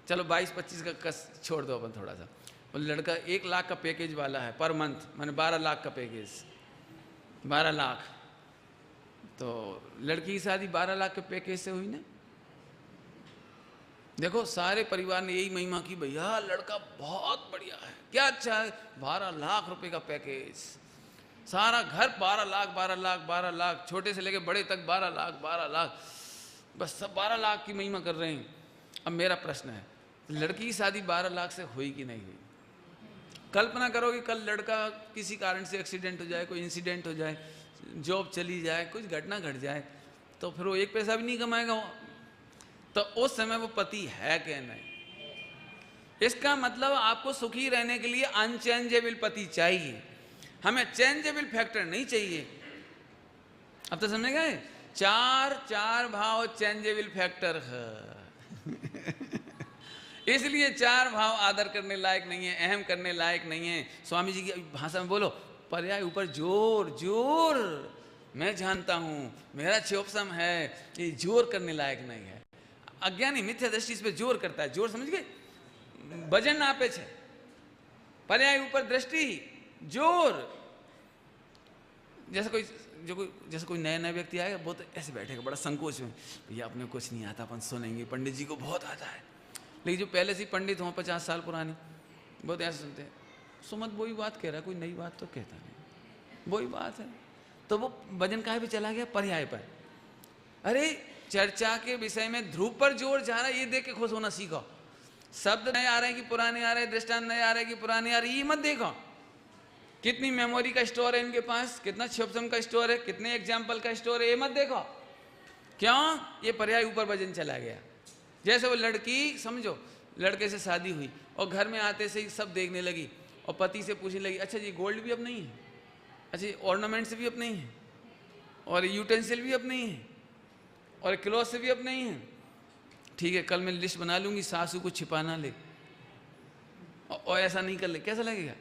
चलो 22-25 का कस छोड़ दो अपन थोड़ा सा। वो लड़का 1 लाख का पैकेज वाला है पर मंथ, माने 12 लाख का पैकेज, 12 लाख। तो लड़की की शादी 12 लाख के पैकेज से हुई ना? देखो सारे परिवार ने यही महिमा की, भैया लड़का बहुत बढ़िया है, क्या अच्छा है, 12 लाख रुपए का पैकेज, सारा घर 12 लाख 12 लाख 12 लाख, छोटे से लेके बड़े तक 12 लाख 12 लाख, बस सब 12 लाख की महिमा कर रहे हैं। अब मेरा प्रश्न है, लड़की की शादी 12 लाख से हुई कि नहीं हुई? कल्पना करो कि कल लड़का किसी कारण से एक्सीडेंट हो जाए, कोई इंसिडेंट हो जाए, जॉब चली जाए, कुछ घटना घट जाए, तो फिर वो 1 पैसा भी नहीं कमाएगा। तो उस समय वो पति है कि नहीं? इसका मतलब आपको सुखी रहने के लिए अनचेंजेबल पति चाहिए, हमें चेंजेबल फैक्टर नहीं चाहिए। अब तो समझ गए? 4 भाव चेंजेबल फैक्टर है। इसलिए चार भाव आदर करने लायक नहीं है, अहम करने लायक नहीं है। स्वामी जी की भाषा में बोलो, पर्याय ऊपर जोर जोर, मैं जानता हूं मेरा क्षोभसम है, ये जोर करने लायक नहीं है। अज्ञानी मिथ्या दृष्टि इस पे जोर करता है, जोर समझ गए, वजन आपे छे, पर्याय ऊपर दृष्टि जोर। जैसे कोई नया नया व्यक्ति आएगा, बहुत ऐसे बैठेगा बड़ा संकोच में, भैया अपने कुछ नहीं आता, अपन सुनेंगे, पंडित जी को बहुत आता है। लेकिन जो पहले से पंडित हों 50 साल पुराने, बहुत ऐसे सुनते हैं, सुमत वही बात कह रहा है, कोई नई बात तो कहता नहीं, वही बात है। तो वो वजन काहे पे चला गया, पर्याय पर। अरे चर्चा के विषय में ध्रुव पर जोर जा रहा है, ये देख के खुश होना सीखो। शब्द नए आ रहे हैं कि पुराने आ रहे हैं, दृष्टांत नए आ रहे हैं कि पुराने आ रहे हैं, ये मत देखो। कितनी मेमोरी का स्टोर है इनके पास, कितना क्षोभसम का स्टोर है, कितने एग्जाम्पल का स्टोर है, ये मत देखो। क्यों? ये पर्याय ऊपर वजन चला गया। जैसे वो लड़की, समझो लड़के से शादी हुई और घर में आते से ही सब देखने लगी और पति से पूछने लगी, अच्छा जी गोल्ड भी अब नहीं है, अच्छा ऑर्नामेंट्स भी अब नहीं है, और यूटेंसिल भी अब नहीं है, और क्लॉथ भी अब नहीं है। ठीक है, कल मैं लिस्ट बना लूंगी, सासू को छिपाना ले और ऐसा नहीं कर ले। कैसा लगेगा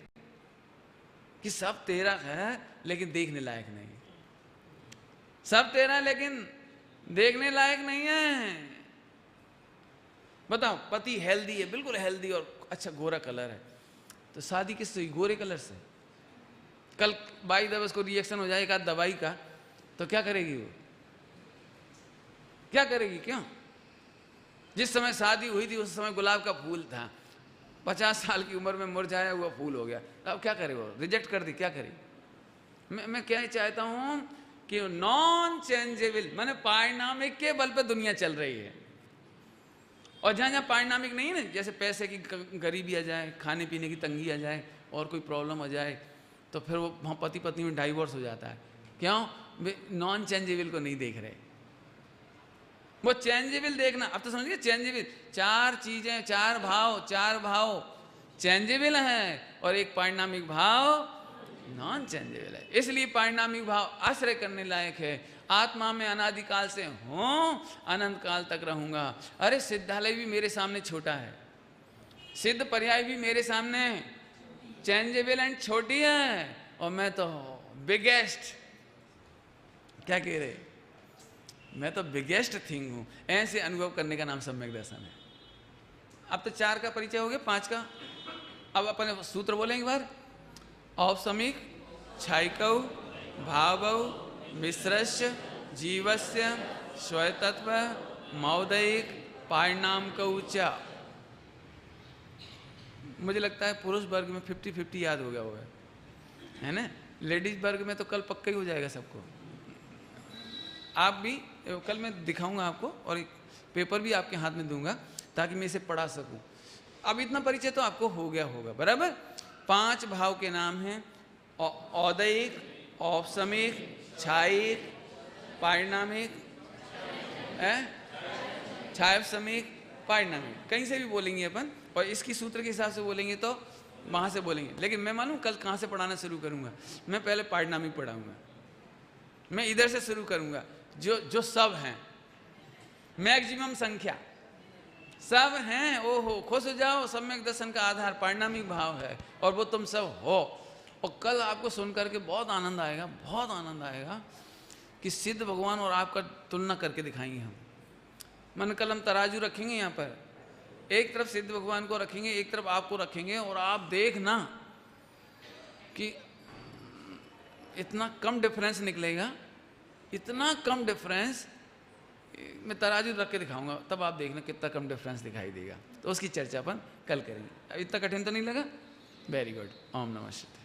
कि सब तेरा है लेकिन देखने लायक नहीं, सब तेरा लेकिन देखने लायक नहीं है। बताओ, पति हेल्दी है, बिल्कुल हेल्दी और अच्छा गोरा कलर है, तो शादी किससे हुई? गोरे कलर से। कल बाई दबा उसको रिएक्शन हो जाएगा दवाई का, तो क्या करेगी वो? क्या करेगी? क्यों? जिस समय शादी हुई थी उस समय गुलाब का फूल था, 50 साल की उम्र में मुरझाया हुआ फूल हो गया, अब क्या करे वो? रिजेक्ट कर दी, क्या करे? मैं क्या चाहता हूं कि नॉन चेंजेबल, माने पारिणामिक के बल पे दुनिया चल रही है। और जहां जहां पारिणामिक नहीं है ना, जैसे पैसे की गरीबी आ जाए, खाने पीने की तंगी आ जाए, और कोई प्रॉब्लम आ जाए, तो फिर वो वहाँ पति पत्नी में डाइवोर्स हो जाता है। क्यों? वे नॉन चेंजेबल को नहीं देख रहे, वो चेंजेबल देखना। अब तो समझिए चेंजेबल, चार चीजें, चार भाव चेंजेबल हैं और एक पारिणामिक भाव नॉन चेंजेबल है। इसलिए पारिणामिक भाव आश्रय करने लायक है। आत्मा में अनादिकाल से हूं, अनंत काल तक रहूंगा। अरे सिद्धालय भी मेरे सामने छोटा है, सिद्ध पर्याय भी मेरे सामने चेंजेबल एंड छोटी है, और मैं तो बिगेस्ट, क्या कह रहे, मैं तो बिगेस्ट थिंग हूं। ऐसे अनुभव करने का नाम सम्यक दर्शन है। अब तो 4 का परिचय हो गया, 5 का। अब अपन सूत्र बोलेंगे बार, औपसमिक, छायकौ, भावौ, मिश्रस्य, जीवस्य, स्वयतत्व, मौदयिक, पारिणामकौ च। मुझे लगता है पुरुष वर्ग में 50-50 याद हो गया होगा, है ना? लेडीज वर्ग में तो कल पक्का ही हो जाएगा सबको। आप भी, कल मैं दिखाऊंगा आपको और एक पेपर भी आपके हाथ में दूंगा ताकि मैं इसे पढ़ा सकूं। अब इतना परिचय तो आपको हो गया होगा, बराबर। 5 भाव के नाम हैं, औदयिक, औपसमिक, छायिक, पारिणामिक, छायोपसमिक, पारिणामिक। कहीं से भी बोलेंगे अपन, और इसकी सूत्र के हिसाब से बोलेंगे तो वहां से बोलेंगे। लेकिन मैं मालूम कल कहां से पढ़ाना शुरू करूंगा? मैं पहले पारिणामिक पढ़ाऊंगा, मैं इधर से शुरू करूंगा, जो सब हैं, मैक्सिमम संख्या सब हैं। ओहो, खुश हो जाओ, सम्यक दर्शन का आधार पारिणामिक भाव है और वो तुम सब हो। और कल आपको सुन करके बहुत आनंद आएगा, बहुत आनंद आएगा कि सिद्ध भगवान और आपका तुलना करके दिखाएंगे हम। मन कल हम तराजू रखेंगे यहाँ पर, एक तरफ सिद्ध भगवान को रखेंगे, एक तरफ आपको रखेंगे, और आप देखना कि इतना कम डिफरेंस निकलेगा, इतना कम डिफरेंस। मैं तराजू रख के दिखाऊंगा, तब आप देखना कितना कम डिफरेंस दिखाई देगा। तो उसकी चर्चा अपन कल करेंगे। इतना कठिन तो नहीं लगा? Very good. ओम नमः शिवाय।